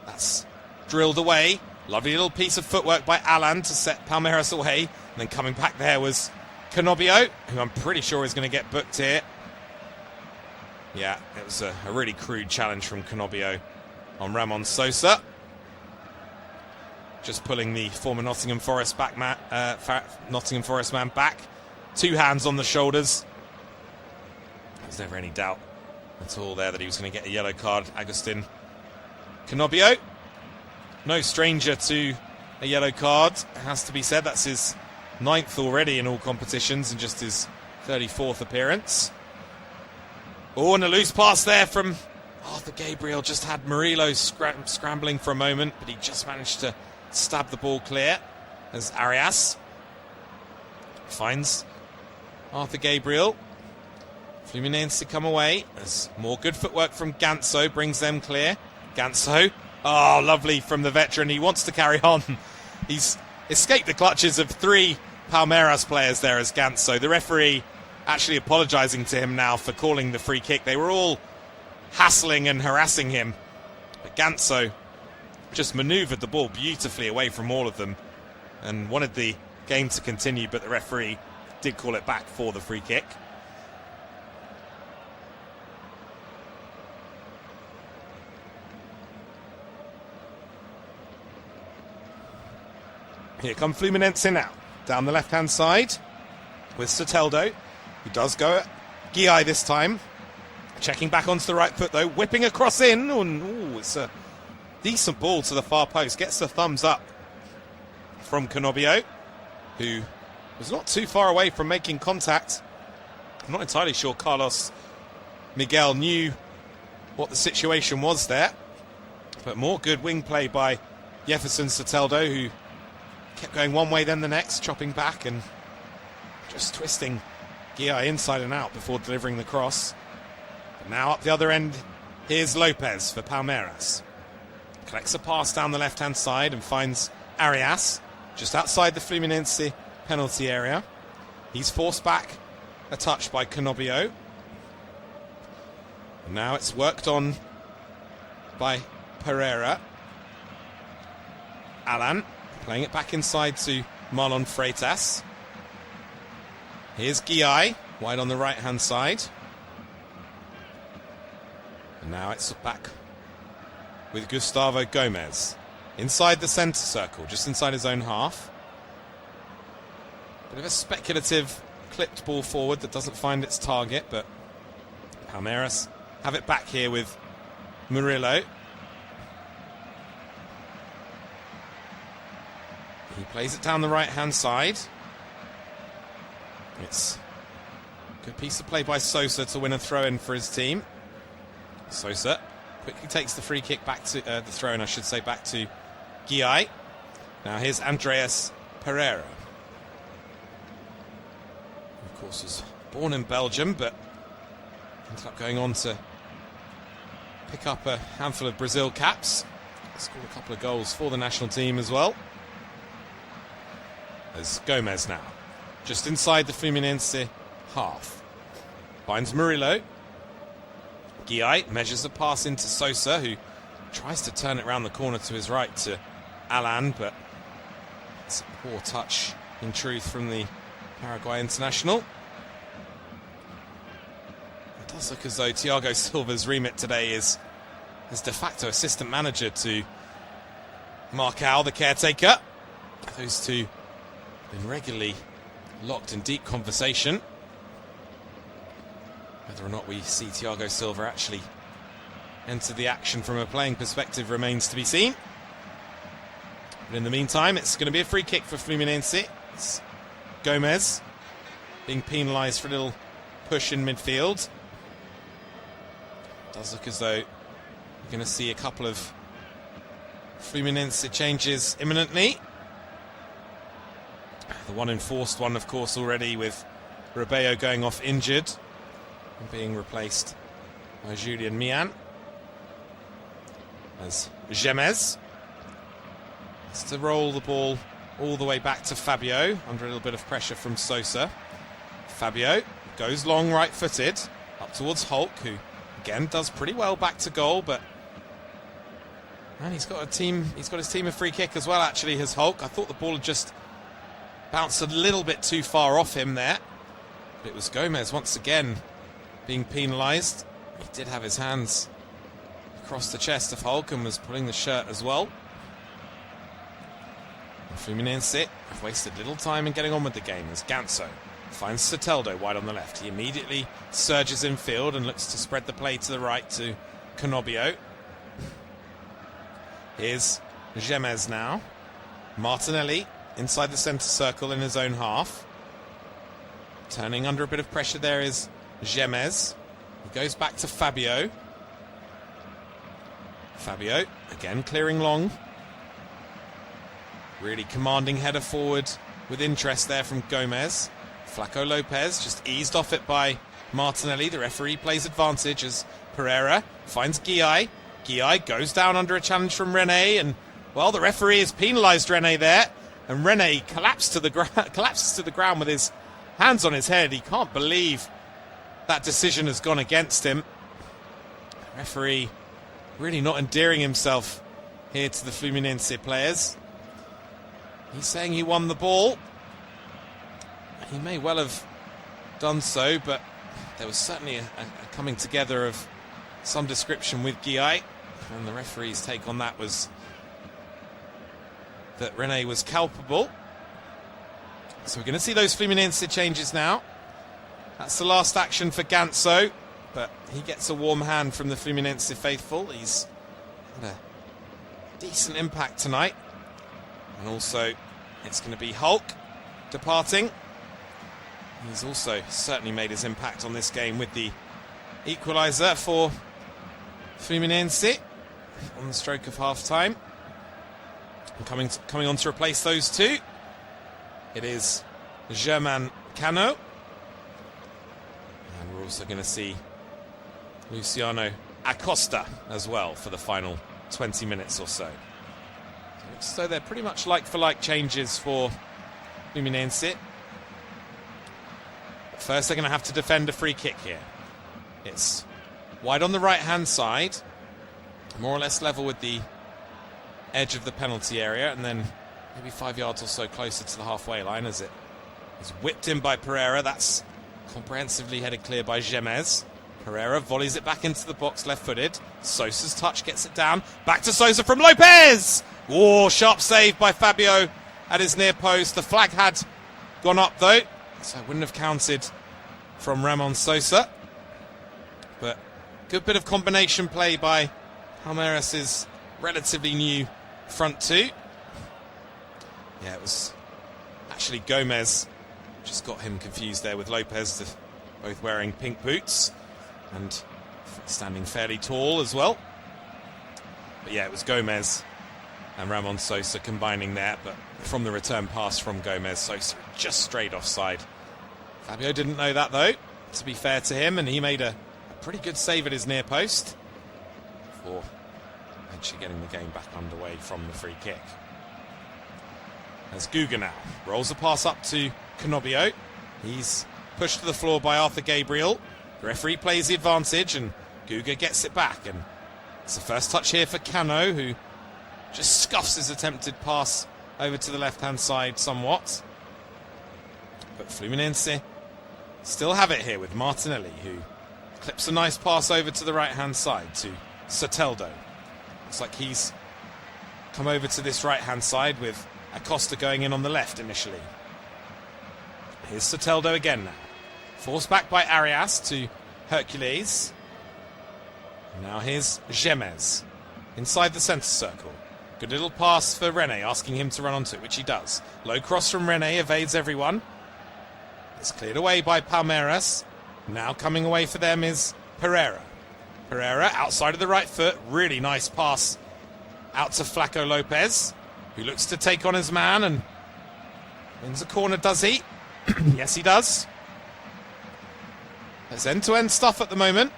That's drilled away. Lovely little piece of footwork by Alan to set Palmeiras away. And then coming back there was Canobio, who I'm pretty sure is going to get booked here. Yeah, it was a really crude challenge from Canobio on Ramon Sosa. Just pulling the former Nottingham Forest man back. Two hands on the shoulders. There's never any doubt at all there that he was going to get a yellow card. Agustin Canobio, no stranger to a yellow card, it has to be said. That's his 9th already in all competitions and just his 34th appearance. Oh, and a loose pass there from Arthur Gabriel. Just had Murillo scrambling for a moment, but he just managed to stab the ball clear as Arias finds Arthur Gabriel. Fluminense come away as more good footwork from Ganso brings them clear. Ganso, oh, lovely from the veteran. He wants to carry on. He's escaped the clutches of 3 Palmeiras players there as Ganso. The referee actually apologising to him now for calling the free kick. They were all hassling and harassing him, but Ganso just manoeuvred the ball beautifully away from all of them and wanted the game to continue, but the referee did call it back for the free kick. Here come Fluminense now, down the left-hand side with Soteldo, who does go at Guy this time. Checking back onto the right foot, though. Whipping across in. Ooh, it's a decent ball to the far post. Gets the thumbs up from Cannobio, who was not too far away from making contact. I'm not entirely sure Carlos Miguel knew what the situation was there. But more good wing play by Jefferson Soteldo, who kept going one way then the next, chopping back and just twisting Guillay inside and out before delivering the cross. But now up the other end, here's Lopez for Palmeiras. Collects a pass down the left-hand side and finds Arias just outside the Fluminense penalty area. He's forced back a touch by Cannobio. And now it's worked on by Pereira. Alan playing it back inside to Marlon Freitas. Here's Guillay, wide on the right-hand side. And now it's back with Gustavo Gomez. Inside the centre circle, just inside his own half. Bit of a speculative clipped ball forward that doesn't find its target, but Palmeiras have it back here with Murillo. He plays it down the right-hand side. It's a good piece of play by Sosa to win a throw-in for his team. Sosa quickly takes the free kick back to the throw-in, I should say, back to Guillay. Now here's Andreas Pereira. Of course, was born in Belgium, but ended up going on to pick up a handful of Brazil caps. Scored a couple of goals for the national team as well. There's Gomez now, just inside the Fluminense half. Finds Murillo. Guillay measures a pass into Sosa, who tries to turn it around the corner to his right to Alan, but it's a poor touch in truth from the Paraguay international. It does look as though Thiago Silva's remit today is as de facto assistant manager to Marcao, the caretaker. Those two have been regularly locked in deep conversation. Whether or not we see Thiago Silva actually enter the action from a playing perspective remains to be seen. But in the meantime, it's going to be a free kick for Fluminense. It's Gomez being penalised for a little push in midfield. Does look as though we're going to see a couple of Fluminense changes imminently. The one enforced one, of course, already, with Rebello going off injured and being replaced by Julian Mian. As Gemez has to roll the ball all the way back to Fabio under a little bit of pressure from Sosa. Fabio goes long right-footed up towards Hulk, who again does pretty well back to goal, but and he's got his team a free kick as well, actually, has Hulk. I thought the ball had just bounced a little bit too far off him there, but it was Gomez once again being penalised. He did have his hands across the chest of Hulk and was pulling the shirt as well. And Fluminense have wasted little time in getting on with the game as Ganso finds Soteldo wide on the left. He immediately surges in field and looks to spread the play to the right to Cannobio. Here's Gemez now. Martinelli inside the centre circle in his own half. Turning under a bit of pressure there is Gemez. He goes back to Fabio. Fabio again clearing long. Really commanding header forward with interest there from Gomez. Flaco Lopez just eased off it by Martinelli. The referee plays advantage as Pereira finds Guillay. Guillay goes down under a challenge from René, and well, the referee has penalised René there, and René collapses to the ground with his hands on his head. He can't believe that decision has gone against him. The referee really not endearing himself here to the Fluminense players. He's saying he won the ball. He may well have done so, but there was certainly a coming together of some description with Guillay, and the referee's take on that was that René was culpable. So we're going to see those Fluminense changes now. That's the last action for Ganso. but he gets a warm hand from the Fluminense faithful. He's had a decent impact tonight. And also, it's going to be Hulk departing. He's also certainly made his impact on this game with the equaliser for Fluminense on the stroke of half-time. And coming on to replace those two, it is Germain Cano. And we're also going to see Luciano Acosta as well for the final 20 minutes or so. So they're pretty much like-for-like changes for Fluminense. But first they're going to have to defend a free kick here. It's wide on the right-hand side, more or less level with the edge of the penalty area, and then maybe 5 yards or so closer to the halfway line as it is whipped in by Pereira. That's comprehensively headed clear by Gemez. Pereira volleys it back into the box, left-footed. Sosa's touch gets it down. Back to Sosa from Lopez! Oh, sharp save by Fabio at his near post. The flag had gone up, though, so it wouldn't have counted from Ramon Sosa. But good bit of combination play by Palmeiras' relatively new front two. Yeah, it was actually Gomez. Just got him confused there with Lopez, both wearing pink boots and standing fairly tall as well. But yeah, it was Gomez and Ramon Sosa combining there, but from the return pass from Gomez, Sosa just straight offside. Fabio didn't know that, though, to be fair to him, and he made a pretty good save at his near post before eventually getting the game back underway from the free kick. As Guga now rolls a pass up to Canobio. He's pushed to the floor by Arthur Gabriel. The referee plays the advantage, and Guga gets it back. And it's the first touch here for Cano, who just scuffs his attempted pass over to the left-hand side somewhat. But Fluminense still have it here with Martinelli, who clips a nice pass over to the right-hand side to Soteldo. Looks like he's come over to this right-hand side with Acosta going in on the left initially. Here's Soteldo again now. Forced back by Arias to Hercules. Now here's Gemez inside the centre circle. Good little pass for Rene, asking him to run onto it, which he does. Low cross from Rene, evades everyone. It's cleared away by Palmeiras. Now coming away for them is Pereira. Pereira outside of the right foot. Really nice pass out to Flaco Lopez, who looks to take on his man and wins a corner, does he? Yes, he does. There's end-to-end stuff at the moment.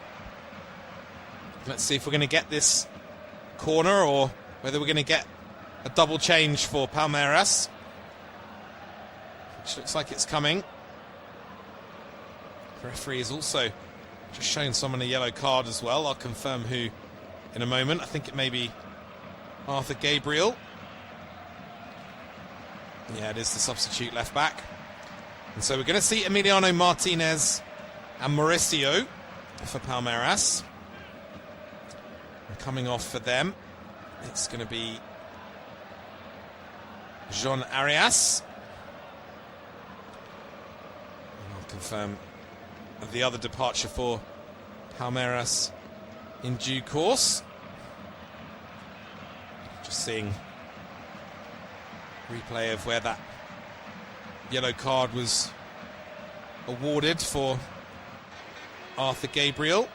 Let's see if we're going to get this corner or whether we're going to get a double change for Palmeiras, which looks like it's coming. The referee is also just showing someone a yellow card as well. I'll confirm who in a moment. I think it may be Arthur Gabriel. Yeah, it is the substitute left back. And so we're going to see Emiliano Martinez and Mauricio for Palmeiras. And coming off for them, it's going to be Jean Arias. And I'll confirm the other departure for Palmeiras in due course. Just seeing replay of where that yellow card was awarded for Arthur Gabriel.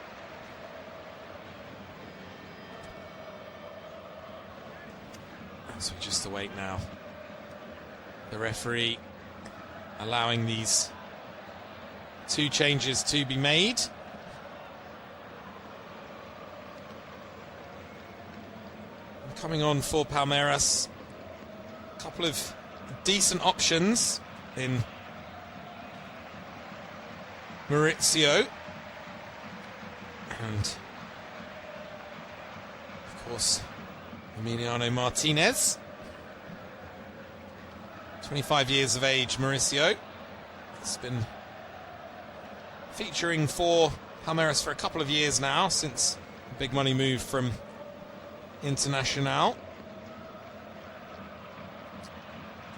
So we just await now the referee allowing these two changes to be made. And coming on for Palmeiras, a couple of decent options in Mauricio and of course Emiliano Martinez. 25 years of age, Mauricio. It's been featuring for Palmeiras for a couple of years now, since the big money move from Internacional.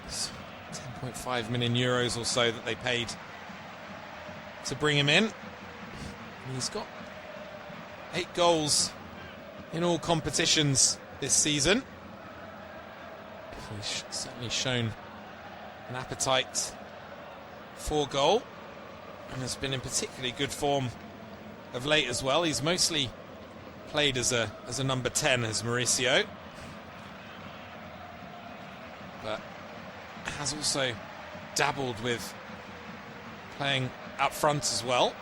10.5 million euros or so that they paid to bring him in. And he's got 8 goals in all competitions this season. He's certainly shown an appetite for goal and has been in particularly good form of late as well. He's mostly played as a number 10 as Mauricio, but has also dabbled with playing up front as well.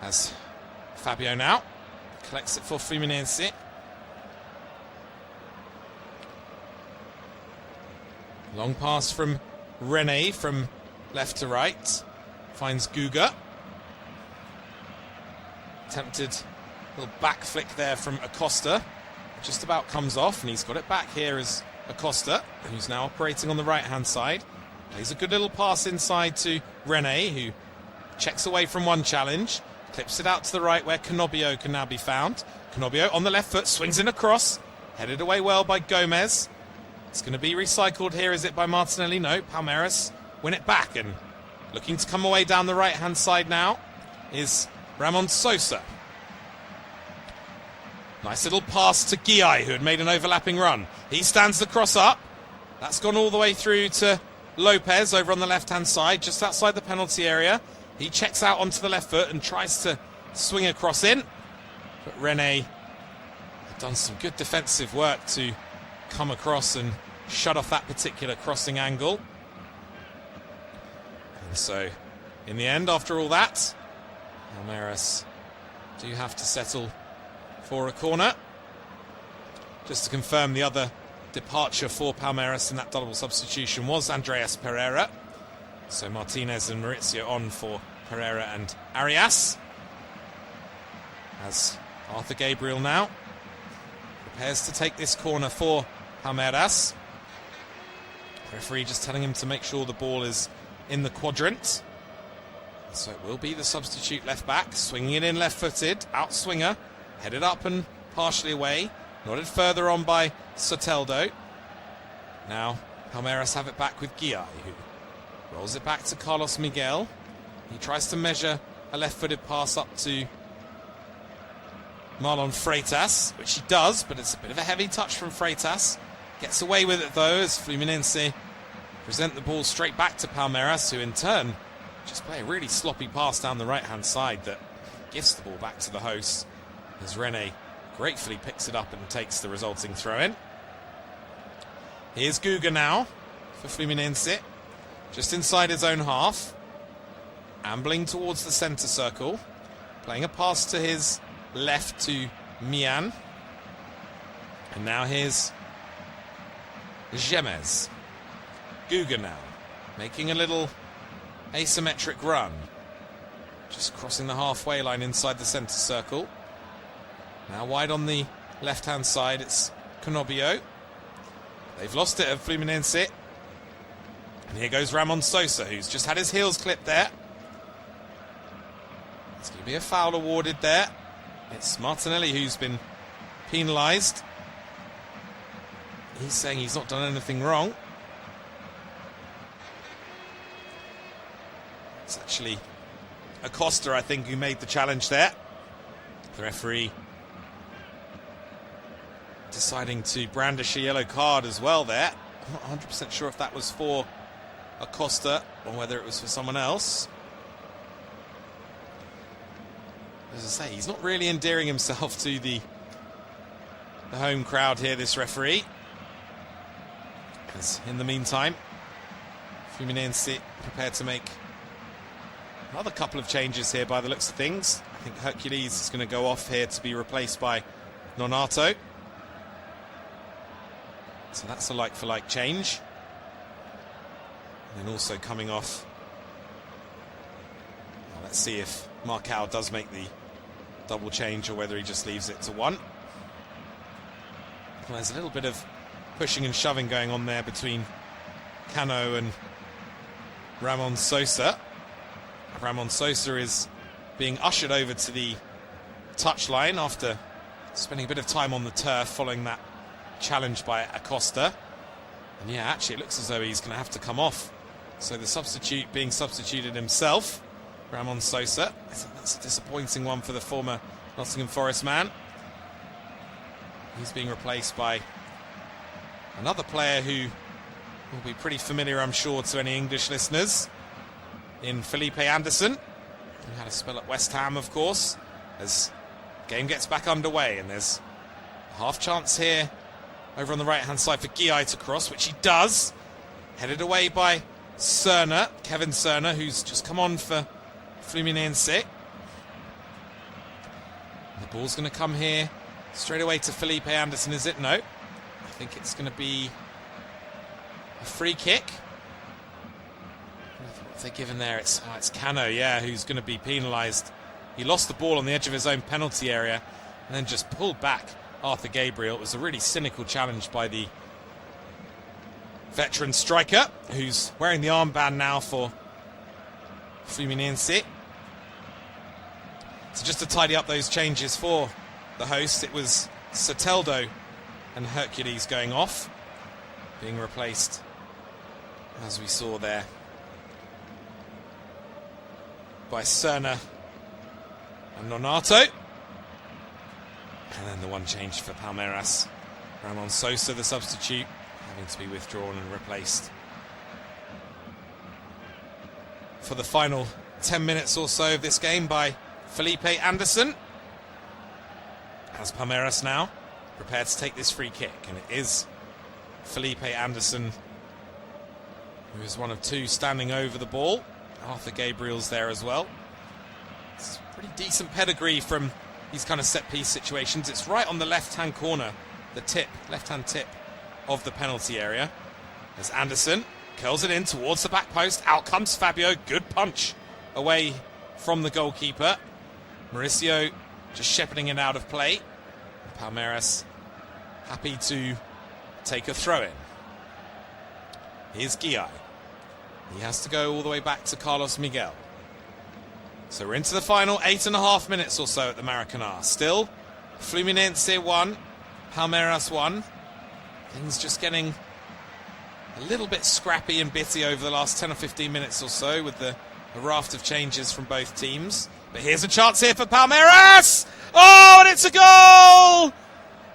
As Fabio now collects it for Fluminense. Long pass from Rene from left to right. Finds Guga. Attempted little back flick there from Acosta. Just about comes off, and he's got it back here as Acosta, who's now operating on the right-hand side. Plays a good little pass inside to Rene, who checks away from one challenge. Clips it out to the right where Canobio can now be found. Canobio on the left foot, swings in across. Headed away well by Gomez. It's going to be recycled here, is it, by Martinelli? No, Palmeiras win it back, and looking to come away down the right-hand side now is Ramon Sosa. Nice little pass to Guy, who had made an overlapping run. He stands the cross up. That's gone all the way through to Lopez over on the left-hand side, just outside the penalty area. He checks out onto the left foot and tries to swing across in. But Rene had done some good defensive work to come across and shut off that particular crossing angle. And so, in the end, after all that, Palmeiras do have to settle for a corner. Just to confirm, the other departure for Palmeiras in that double substitution was Andreas Pereira. So Martinez and Mauricio on for Pereira and Arias. As Arthur Gabriel now prepares to take this corner for Palmeiras. The referee just telling him to make sure the ball is in the quadrant. So it will be the substitute left back, swinging it in left-footed, out swinger, headed up and partially away, nodded further on by Soteldo. Now Palmeiras have it back with Guy, who rolls it back to Carlos Miguel. He tries to measure a left-footed pass up to Marlon Freitas, which he does, but it's a bit of a heavy touch from Freitas. Gets away with it though, as Fluminense present the ball straight back to Palmeiras, who in turn just play a really sloppy pass down the right-hand side that gives the ball back to the host, as Rene gratefully picks it up and takes the resulting throw-in. Here's Guga now for Fluminense, just inside his own half, ambling towards the centre circle, playing a pass to his left to Mian. And now here's Gemez. Guga now, making a little asymmetric run, just crossing the halfway line inside the centre circle. Now wide on the left-hand side, it's Canobio. They've lost it at Fluminense. And here goes Ramon Sosa, who's just had his heels clipped there. There's going to be a foul awarded there. It's Martinelli who's been penalised. He's saying he's not done anything wrong. It's actually Acosta, I think, who made the challenge there. The referee deciding to brandish a yellow card as well there. I'm not 100% sure if that was for Acosta or whether it was for someone else. As I say, he's not really endearing himself to the home crowd here, this referee. Because in the meantime, Fluminense prepared to make another couple of changes here by the looks of things. I think Hercules is going to go off here to be replaced by Nonato. So that's a like-for-like change. And then also coming off, well, let's see if Marcao does make the double change or whether he just leaves it to one. Well, there's a little bit of pushing and shoving going on there between Cano and Ramon Sosa. Ramon Sosa is being ushered over to the touchline after spending a bit of time on the turf following that challenge by Acosta. And yeah, actually it looks as though he's going to have to come off So the substitute being substituted himself, Ramon Sosa. I think that's a disappointing one for the former Nottingham Forest man. He's being replaced by another player who will be pretty familiar, I'm sure, to any English listeners, in Felipe Anderson, who had a spell at West Ham, of course, as the game gets back underway. And there's a half chance here over on the right-hand side for Guy to cross, which he does. Headed away by Cerner, Kevin Cerner, who's just come on for Fluminense. The ball's going to come here straight away to Felipe Anderson, is it? No. I think it's going to be a free kick. What have they given there? It's Cano, yeah, who's going to be penalised. He lost the ball on the edge of his own penalty area and then just pulled back Arthur Gabriel. It was a really cynical challenge by the veteran striker, who's wearing the armband now for Fluminense. So just to tidy up those changes for the hosts, it was Soteldo and Hercules going off, being replaced, as we saw there, by Cerner and Nonato. And then the one change for Palmeiras, Ramon Sosa, the substitute, having to be withdrawn and replaced for the final 10 minutes or so of this game by Felipe Anderson. As Palmeiras now prepared to take this free kick, and it is Felipe Anderson who is one of two standing over the ball. Arthur Gabriel's there as well. It's pretty decent pedigree from these kind of set-piece situations. It's right on the left-hand corner, the left-hand tip of the penalty area, as Anderson curls it in towards the back post. Out comes Fabio. Good punch away from the goalkeeper. Mauricio just shepherding it out of play. Palmeiras happy to take a throw-in. Here's Guy. He has to go all the way back to Carlos Miguel. So we're into the final 8.5 minutes or so at the Maracanã. Still, Fluminense 1, Palmeiras 1. Things just getting a little bit scrappy and bitty over the last 10 or 15 minutes or so with a raft of changes from both teams. But here's a chance here for Palmeiras! Oh, and it's a goal!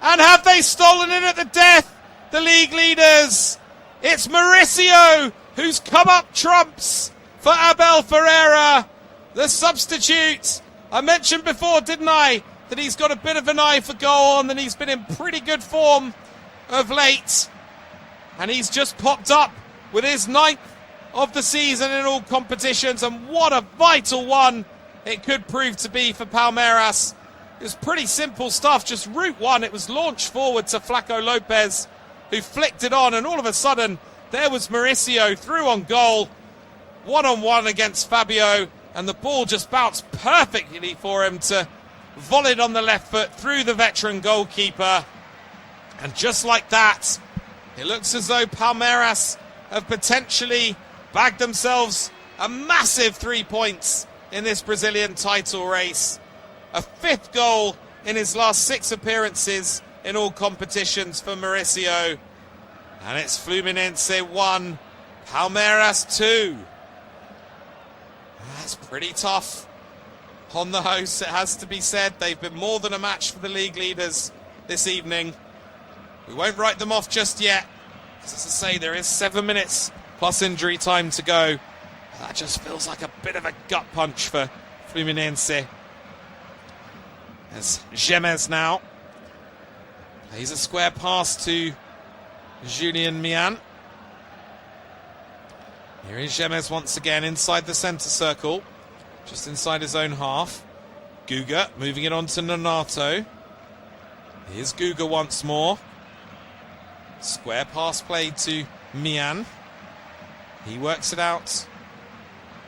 And have they stolen it at the death? The league leaders. It's Mauricio who's come up trumps for Abel Ferreira, the substitute. I mentioned before, didn't I, that he's got a bit of an eye for goal and that he's been in pretty good form of late. And he's just popped up with his 9th of the season in all competitions, and what a vital one it could prove to be for Palmeiras. It was pretty simple stuff, just route one. It was launched forward to Flaco Lopez, who flicked it on, and all of a sudden there was Mauricio through on goal, one-on-one against Fabio, and the ball just bounced perfectly for him to volley it on the left foot through the veteran goalkeeper. And just like that, it looks as though Palmeiras have potentially bagged themselves a massive 3 points in this Brazilian title race. A 5th goal in his last 6 appearances in all competitions for Mauricio. And it's Fluminense 1, Palmeiras 2. That's pretty tough on the hosts, it has to be said. They've been more than a match for the league leaders this evening. We won't write them off just yet. As I say, there is 7 minutes plus injury time to go. That just feels like a bit of a gut punch for Fluminense. As Gemes now plays a square pass to Julian Mian. Here is Gemes once again inside the centre circle, just inside his own half. Guga moving it on to Nonato. Here's Guga once more. Square pass played to Mian. He works it out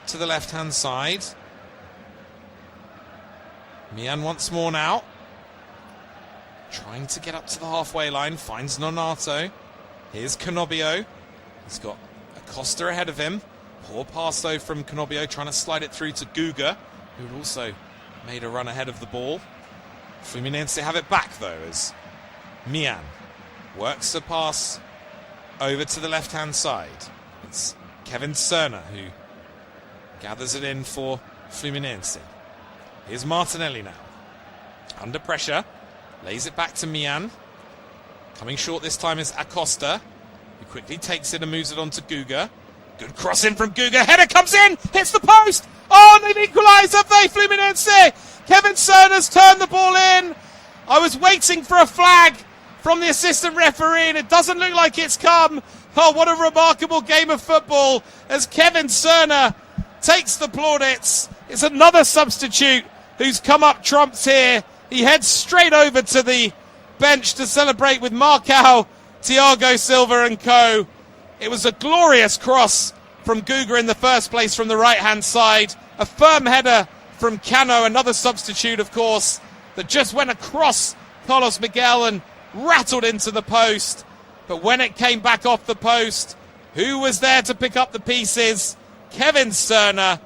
to the left-hand side. Mian once more now. Trying to get up to the halfway line. Finds Nonato. Here's Canobio. He's got Acosta ahead of him. Poor pass though from Canobio, trying to slide it through to Guga, who had also made a run ahead of the ball. Fluminense have it back though, as Mian works the pass over to the left-hand side. It's Kevin Serna, who gathers it in for Fluminense. Here's Martinelli now. Under pressure. Lays it back to Mian. Coming short this time is Acosta, who quickly takes it and moves it on to Guga. Good cross in from Guga. Header comes in. Hits the post. Oh, and they've equalised, have they, Fluminense? Kevin Serna's turned the ball in. I was waiting for a flag from the assistant referee, and it doesn't look like it's come. Oh, what a remarkable game of football as Kevin Serna takes the plaudits. It's another substitute who's come up trumps here. He heads straight over to the bench to celebrate with Marcao, Thiago Silva and co. It was a glorious cross from Guga in the first place from the right-hand side. A firm header from Cano, another substitute, of course, that just went across Carlos Miguel and rattled into the post. But when it came back off the post, who was there to pick up the pieces? Kevin Serna.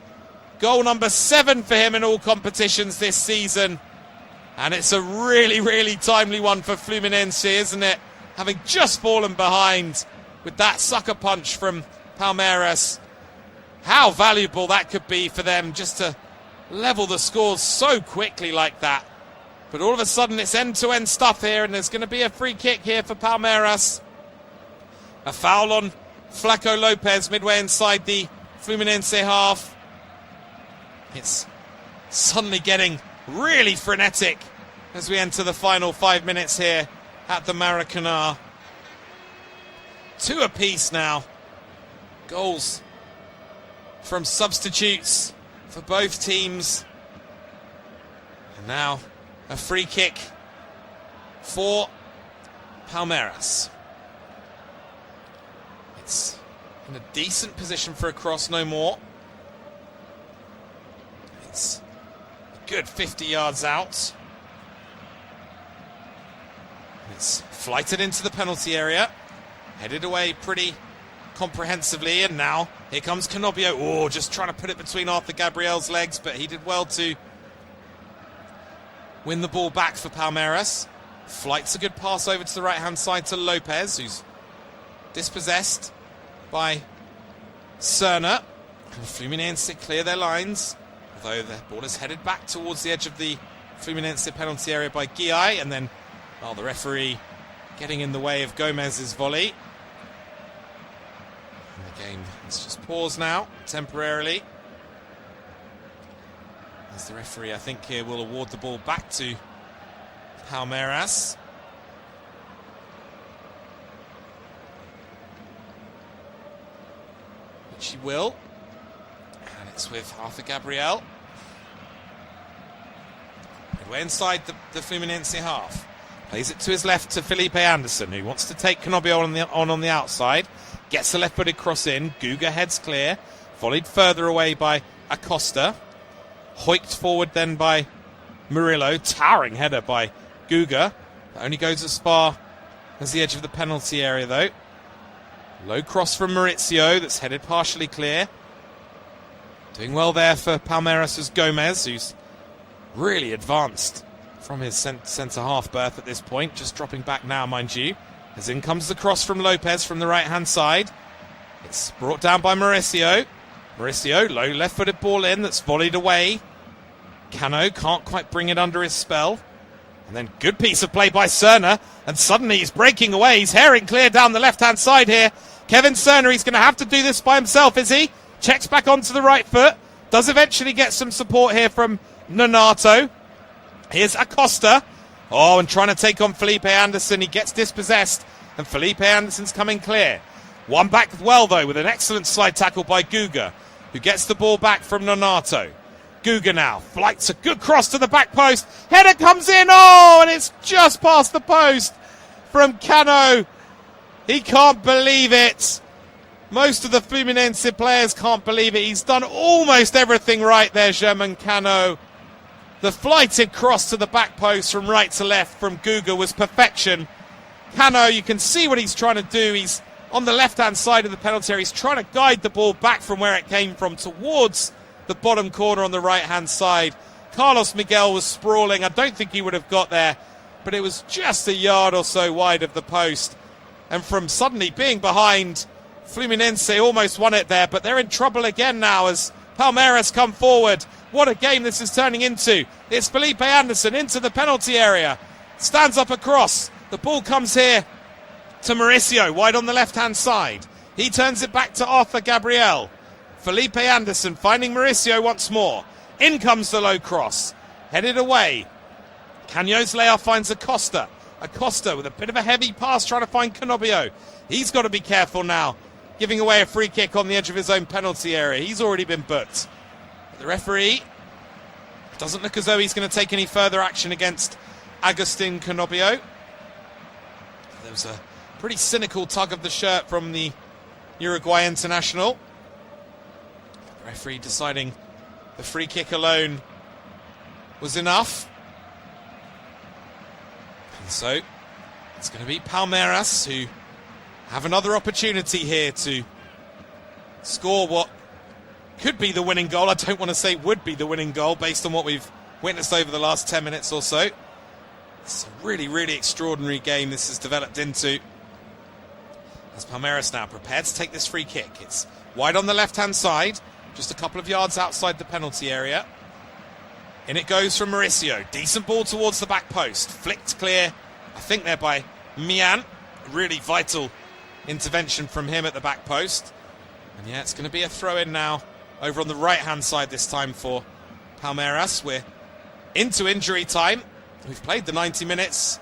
Goal number 7 for him in all competitions this season. And it's a really, really timely one for Fluminense, isn't it? Having just fallen behind with that sucker punch from Palmeiras. How valuable that could be for them just to level the scores so quickly like that. But all of a sudden it's end-to-end stuff here, and there's going to be a free kick here for Palmeiras. A foul on Flaco Lopez midway inside the Fluminense half. It's suddenly getting really frenetic as we enter the final 5 minutes here at the Maracanã. 2 apiece now. Goals from substitutes for both teams. And now a free kick for Palmeiras. It's in a decent position for a cross, no more. It's a good 50 yards out. It's flighted into the penalty area. Headed away pretty comprehensively, and now here comes Canobio. Oh, just trying to put it between Arthur Gabriel's legs, but he did well to win the ball back for Palmeiras. Flights a good pass over to the right-hand side to Lopez, who's dispossessed by Serna. And Fluminense clear their lines, although the ball is headed back towards the edge of the Fluminense penalty area by Guiai, and then, well, the referee getting in the way of Gomez's volley. And the game is just paused now, temporarily. As the referee, I think, here will award the ball back to Palmeiras. Which he will. And it's with Arthur Gabriel. Midway inside the Fluminense half. Plays it to his left to Felipe Anderson, who wants to take Canobio on the outside. Gets the left-footed cross in. Guga heads clear. Volleyed further away by Acosta. Hoiked forward then by Murillo. Towering header by Guga. That only goes as far as the edge of the penalty area, though. Low cross from Maurizio that's headed partially clear. Doing well there for Palmeiras is Gomez, who's really advanced from his centre-half berth at this point. Just dropping back now, mind you. As in comes the cross from Lopez from the right-hand side. It's brought down by Mauricio. Mauricio, low left-footed ball in that's volleyed away. Cano can't quite bring it under his spell. And then good piece of play by Serna. And suddenly he's breaking away. He's herring clear down the left-hand side here. Kevin Serna, he's going to have to do this by himself, is he? Checks back onto the right foot. Does eventually get some support here from Nonato. Here's Acosta. Oh, and trying to take on Felipe Anderson. He gets dispossessed. And Felipe Anderson's coming clear. One back well, though, with an excellent slide tackle by Guga, who gets the ball back from Nonato. Guga now flights a good cross to the back post. Header comes in. Oh, and it's just past the post from Cano. He can't believe it. Most of the Fluminense players can't believe it. He's done almost everything right there, German Cano. The flighted cross to the back post from right to left from Guga was perfection. Cano, you can see what he's trying to do. He's on the left-hand side of the penalty area. He's trying to guide the ball back from where it came from towards the bottom corner on the right-hand side. Carlos Miguel was sprawling. I don't think he would have got there, but it was just a yard or so wide of the post. And from suddenly being behind Fluminense almost won it there, but they're in trouble again now as Palmeiras come forward. What a game this is turning into. It's Felipe Anderson into the penalty area. Stands up across. The ball comes here to Mauricio, wide on the left-hand side. He turns it back to Arthur Gabriel. Felipe Anderson finding Mauricio once more. In comes the low cross. Headed away. Canho's layoff finds Acosta. Acosta with a bit of a heavy pass trying to find Canobio. He's got to be careful now, giving away a free kick on the edge of his own penalty area. He's already been booked. But the referee doesn't look as though he's going to take any further action against Agustin Canobio. There was a pretty cynical tug of the shirt from the Uruguay international. The referee deciding the free kick alone was enough. And so it's going to be Palmeiras who have another opportunity here to score what could be the winning goal. I don't want to say would be the winning goal based on what we've witnessed over the last 10 minutes or so. It's a really, really extraordinary game this has developed into. As Palmeiras now prepared to take this free kick. It's wide on the left-hand side, just a couple of yards outside the penalty area. In it goes from Mauricio. Decent ball towards the back post. Flicked clear, I think there by Mian. Really vital intervention from him at the back post. And yeah, it's going to be a throw-in now over on the right-hand side this time for Palmeiras. We're into injury time. We've played the 90 minutes.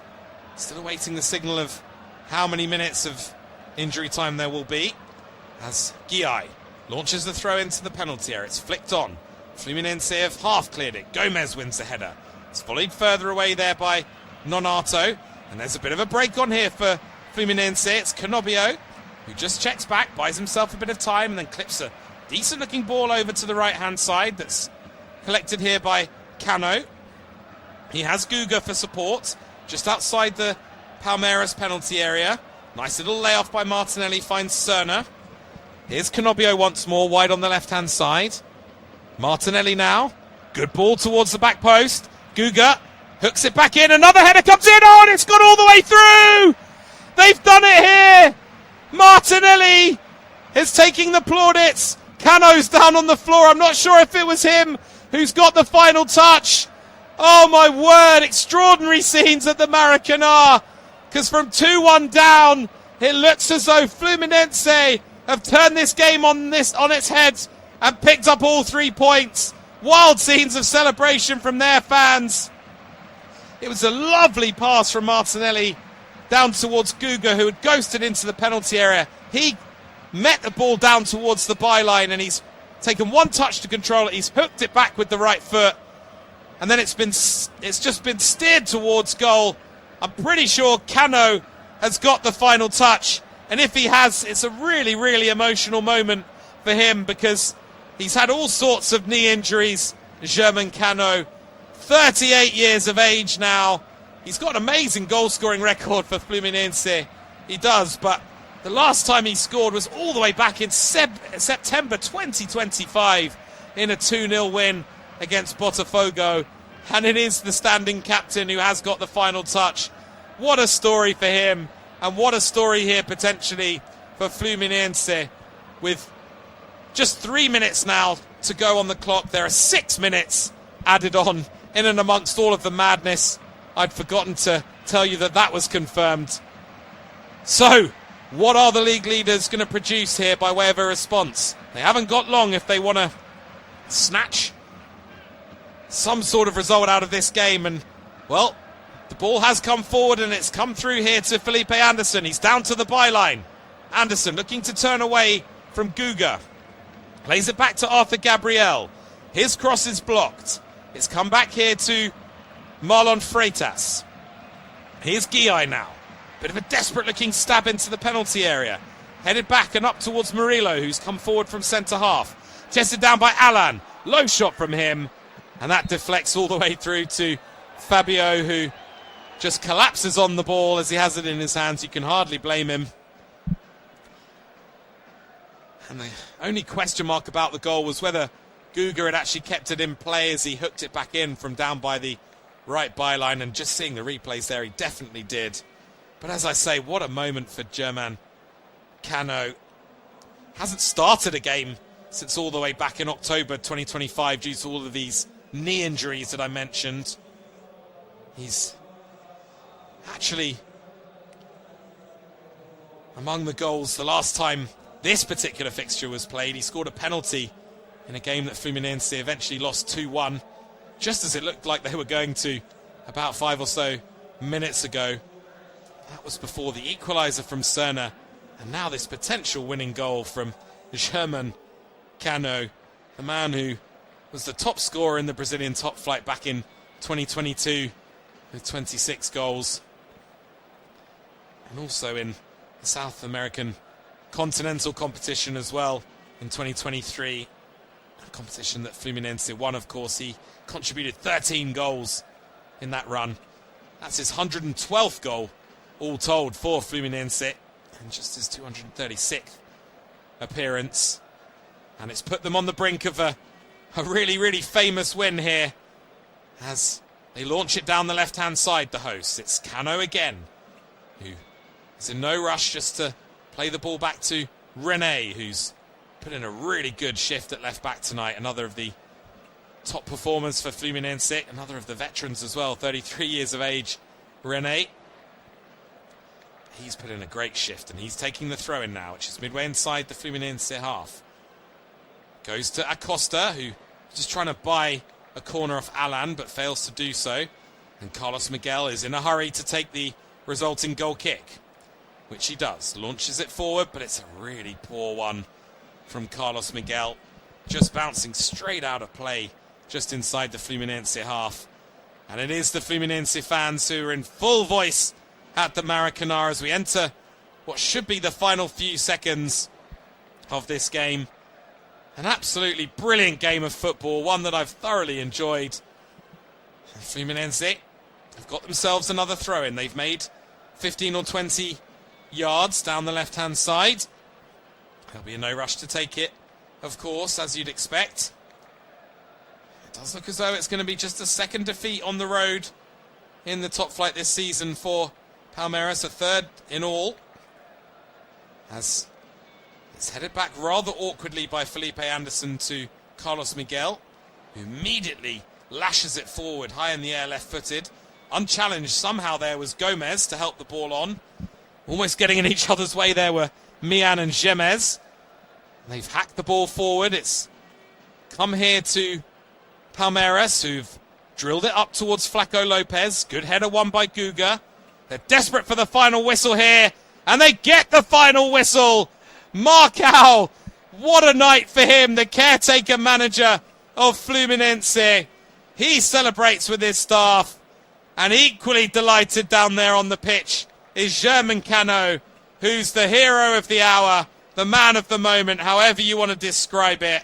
Still awaiting the signal of how many minutes of injury time there will be. As Guiai launches the throw into the penalty area. It's flicked on. Fluminense have half cleared it. Gomez wins the header. It's volleyed further away there by Nonato. And there's a bit of a break on here for Fluminense. It's Canobio, who just checks back, buys himself a bit of time, and then clips a decent-looking ball over to the right-hand side that's collected here by Cano. He has Guga for support, just outside the Palmeiras penalty area. Nice little layoff by Martinelli, finds Cerner. Here's Canobio once more, wide on the left-hand side. Martinelli now. Good ball towards the back post. Guga hooks it back in. Another header comes in. Oh, and it's gone all the way through. They've done it here. Martinelli is taking the plaudits. Cano's down on the floor. I'm not sure if it was him who's got the final touch. Oh, my word. Extraordinary scenes at the Maracanã. Because from 2-1 down, it looks as though Fluminense have turned this game on its head and picked up all 3 points. Wild scenes of celebration from their fans. It was a lovely pass from Martinelli down towards Guga, who had ghosted into the penalty area. He met the ball down towards the byline, and he's taken one touch to control it. He's hooked it back with the right foot, and then it's just been steered towards goal. I'm pretty sure Cano has got the final touch, and if he has, it's a really, really emotional moment for him because he's had all sorts of knee injuries. German Cano, 38 years of age now. He's got an amazing goal-scoring record for Fluminense. He does, but the last time he scored was all the way back in September 2025 in a 2-0 win against Botafogo. And it is the standing captain who has got the final touch. What a story for him, and what a story here potentially for Fluminense. With just 3 minutes now to go on the clock, there are 6 minutes added on in and amongst all of the madness. I'd forgotten to tell you that was confirmed. So, what are the league leaders going to produce here by way of a response? They haven't got long if they want to snatch some sort of result out of this game. And, well, the ball has come forward and it's come through here to Felipe Anderson. He's down to the byline. Anderson looking to turn away from Guga. Plays it back to Arthur Gabriel. His cross is blocked. It's come back here to Marlon Freitas. Here's Guiai now. Bit of a desperate-looking stab into the penalty area. Headed back and up towards Murillo, who's come forward from centre-half. Chested down by Alan. Low shot from him. And that deflects all the way through to Fabio, who just collapses on the ball as he has it in his hands. You can hardly blame him. And the only question mark about the goal was whether Guga had actually kept it in play as he hooked it back in from down by the right byline. And just seeing the replays there, he definitely did. But as I say, what a moment for German Cano. hasn't started a game since all the way back in October 2025 due to all of these knee injuries that I mentioned. He's actually among the goals the last time this particular fixture was played. He scored a penalty in a game that Fluminense eventually lost 2-1, just as it looked like they were going to about 5 or so minutes ago. That was before the equaliser from Serna, and now this potential winning goal from German Cano, the man who was the top scorer in the Brazilian top flight back in 2022 with 26 goals. And also in the South American continental competition as well in 2023. A competition that Fluminense won, of course. He contributed 13 goals in that run. That's his 112th goal, all told, for Fluminense, and just his 236th appearance. And it's put them on the brink of a really, really famous win here as they launch it down the left-hand side, the hosts. It's Cano again, who is in no rush just to play the ball back to René, who's put in a really good shift at left-back tonight. Another of the top performers for Fluminense, another of the veterans as well, 33 years of age, René. He's put in a great shift, and he's taking the throw-in now, which is midway inside the Fluminense half. Goes to Acosta, who is just trying to buy a corner off Alan, but fails to do so. And Carlos Miguel is in a hurry to take the resulting goal kick, which he does. Launches it forward, but it's a really poor one from Carlos Miguel. Just bouncing straight out of play, just inside the Fluminense half. And it is the Fluminense fans who are in full voice at the Maracanã as we enter what should be the final few seconds of this game. An absolutely brilliant game of football, one that I've thoroughly enjoyed. And Fluminense have got themselves another throw-in. They've made 15 or 20 yards down the left-hand side. There'll be no rush to take it, of course, as you'd expect. It does look as though it's going to be just a second defeat on the road in the top flight this season for Palmeiras, a third in all, as it's headed back rather awkwardly by Felipe Anderson to Carlos Miguel, who immediately lashes it forward, high in the air, left-footed. Unchallenged somehow there was Gomez to help the ball on. Almost getting in each other's way there were Mian and Gemez. They've hacked the ball forward. It's come here to Palmeiras, who've drilled it up towards Flaco Lopez. Good header won by Guga. They're desperate for the final whistle here, and they get the final whistle. Marcao, what a night for him, the caretaker manager of Fluminense. He celebrates with his staff, and equally delighted down there on the pitch is German Cano, who's the hero of the hour, the man of the moment, however you want to describe it.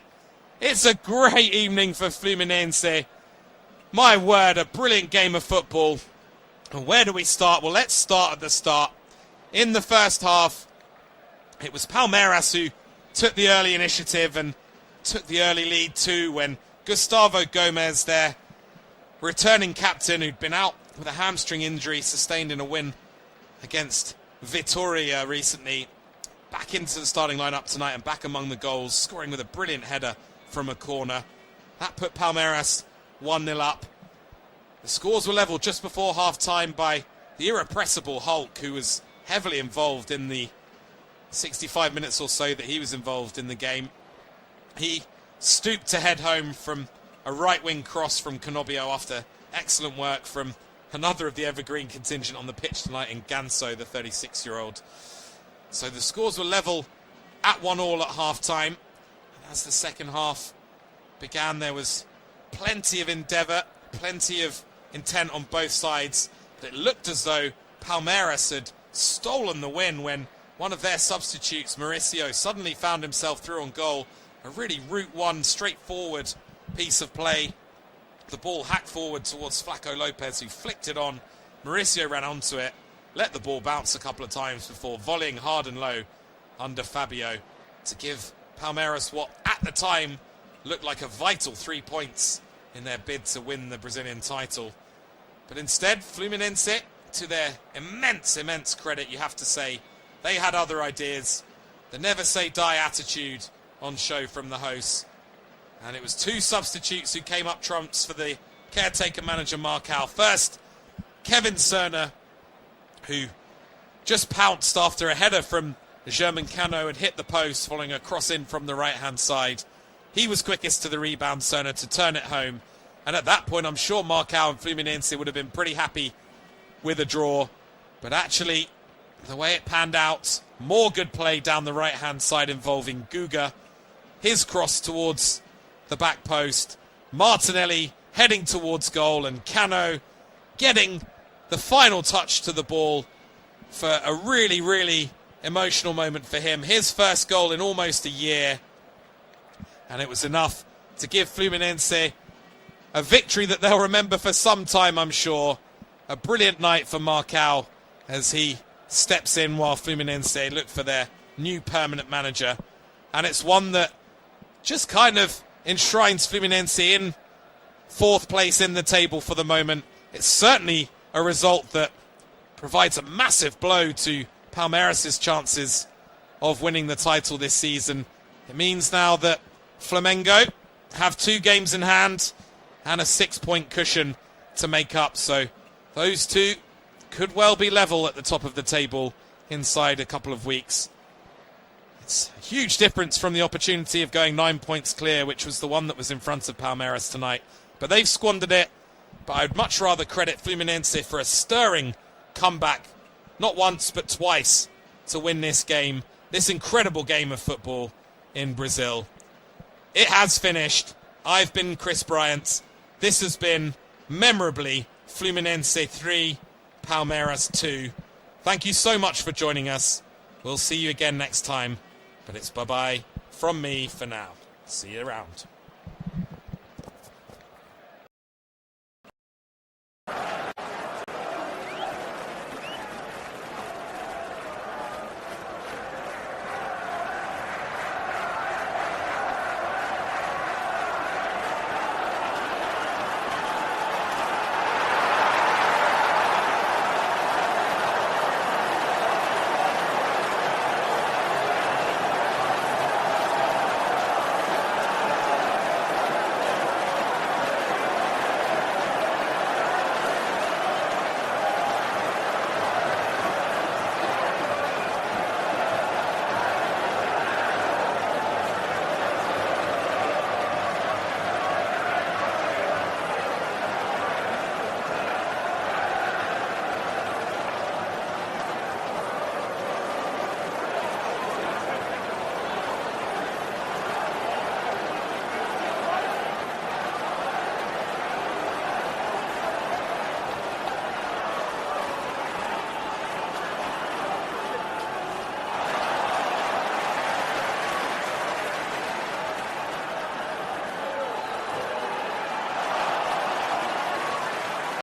It's a great evening for Fluminense. My word, a brilliant game of football. And where do we start? Well, let's start at the start. In the first half, it was Palmeiras who took the early initiative and took the early lead too, when Gustavo Gomez, their returning captain, who'd been out with a hamstring injury sustained in a win against Vitória recently, back into the starting lineup tonight and back among the goals, scoring with a brilliant header from a corner. That put Palmeiras 1-0 up. The scores were level just before half-time by the irrepressible Hulk, who was heavily involved in the 65 minutes or so that he was involved in the game. He stooped to head home from a right-wing cross from Canobio after excellent work from another of the evergreen contingent on the pitch tonight in Ganso, the 36-year-old. So the scores were level at 1-1 at half-time. And as the second half began, there was plenty of endeavour, plenty of intent on both sides. But it looked as though Palmeiras had stolen the win when one of their substitutes, Mauricio, suddenly found himself through on goal. A really route one, straightforward piece of play. The ball hacked forward towards Flaco Lopez, who flicked it on. Mauricio ran onto it, let the ball bounce a couple of times before volleying hard and low under Fabio to give Palmeiras what at the time looked like a vital 3 points in their bid to win the Brazilian title. But instead, Fluminense, to their immense credit, you have to say, they had other ideas. the never say die attitude on show from the hosts. And it was two substitutes who came up trumps for the caretaker manager Marcal. First, Kevin Cerner, who just pounced after a header from German Cano and hit the post following a cross in from the right-hand side. He was quickest to the rebound, Cerner, to turn it home. And at that point, I'm sure Marcal and Fluminense would have been pretty happy with a draw. But actually, the way it panned out, more good play down the right-hand side involving Guga. His cross towards the back post. Martinelli heading towards goal, and Cano getting the final touch to the ball for a really, really emotional moment for him. His first goal in almost a year. And it was enough to give Fluminense a victory that they'll remember for some time, I'm sure. A brilliant night for Marcal as he steps in while Fluminense look for their new permanent manager. And it's one that just kind of enshrines Fluminense in fourth place in the table for the moment. It's certainly a result that provides a massive blow to Palmeiras' chances of winning the title this season. It means now that Flamengo have 2 games in hand and a 6-point cushion to make up. So those two could well be level at the top of the table inside a couple of weeks. It's a huge difference from the opportunity of going 9 points clear, which was the one that was in front of Palmeiras tonight. But they've squandered it. But I'd much rather credit Fluminense for a stirring comeback, not once but twice, to win this game, this incredible game of football in Brazil. It has finished. I've been Chris Bryant. This has been, memorably, Fluminense 3, Palmeiras 2. Thank you so much for joining us. We'll see you again next time. But it's bye-bye from me for now. See you around.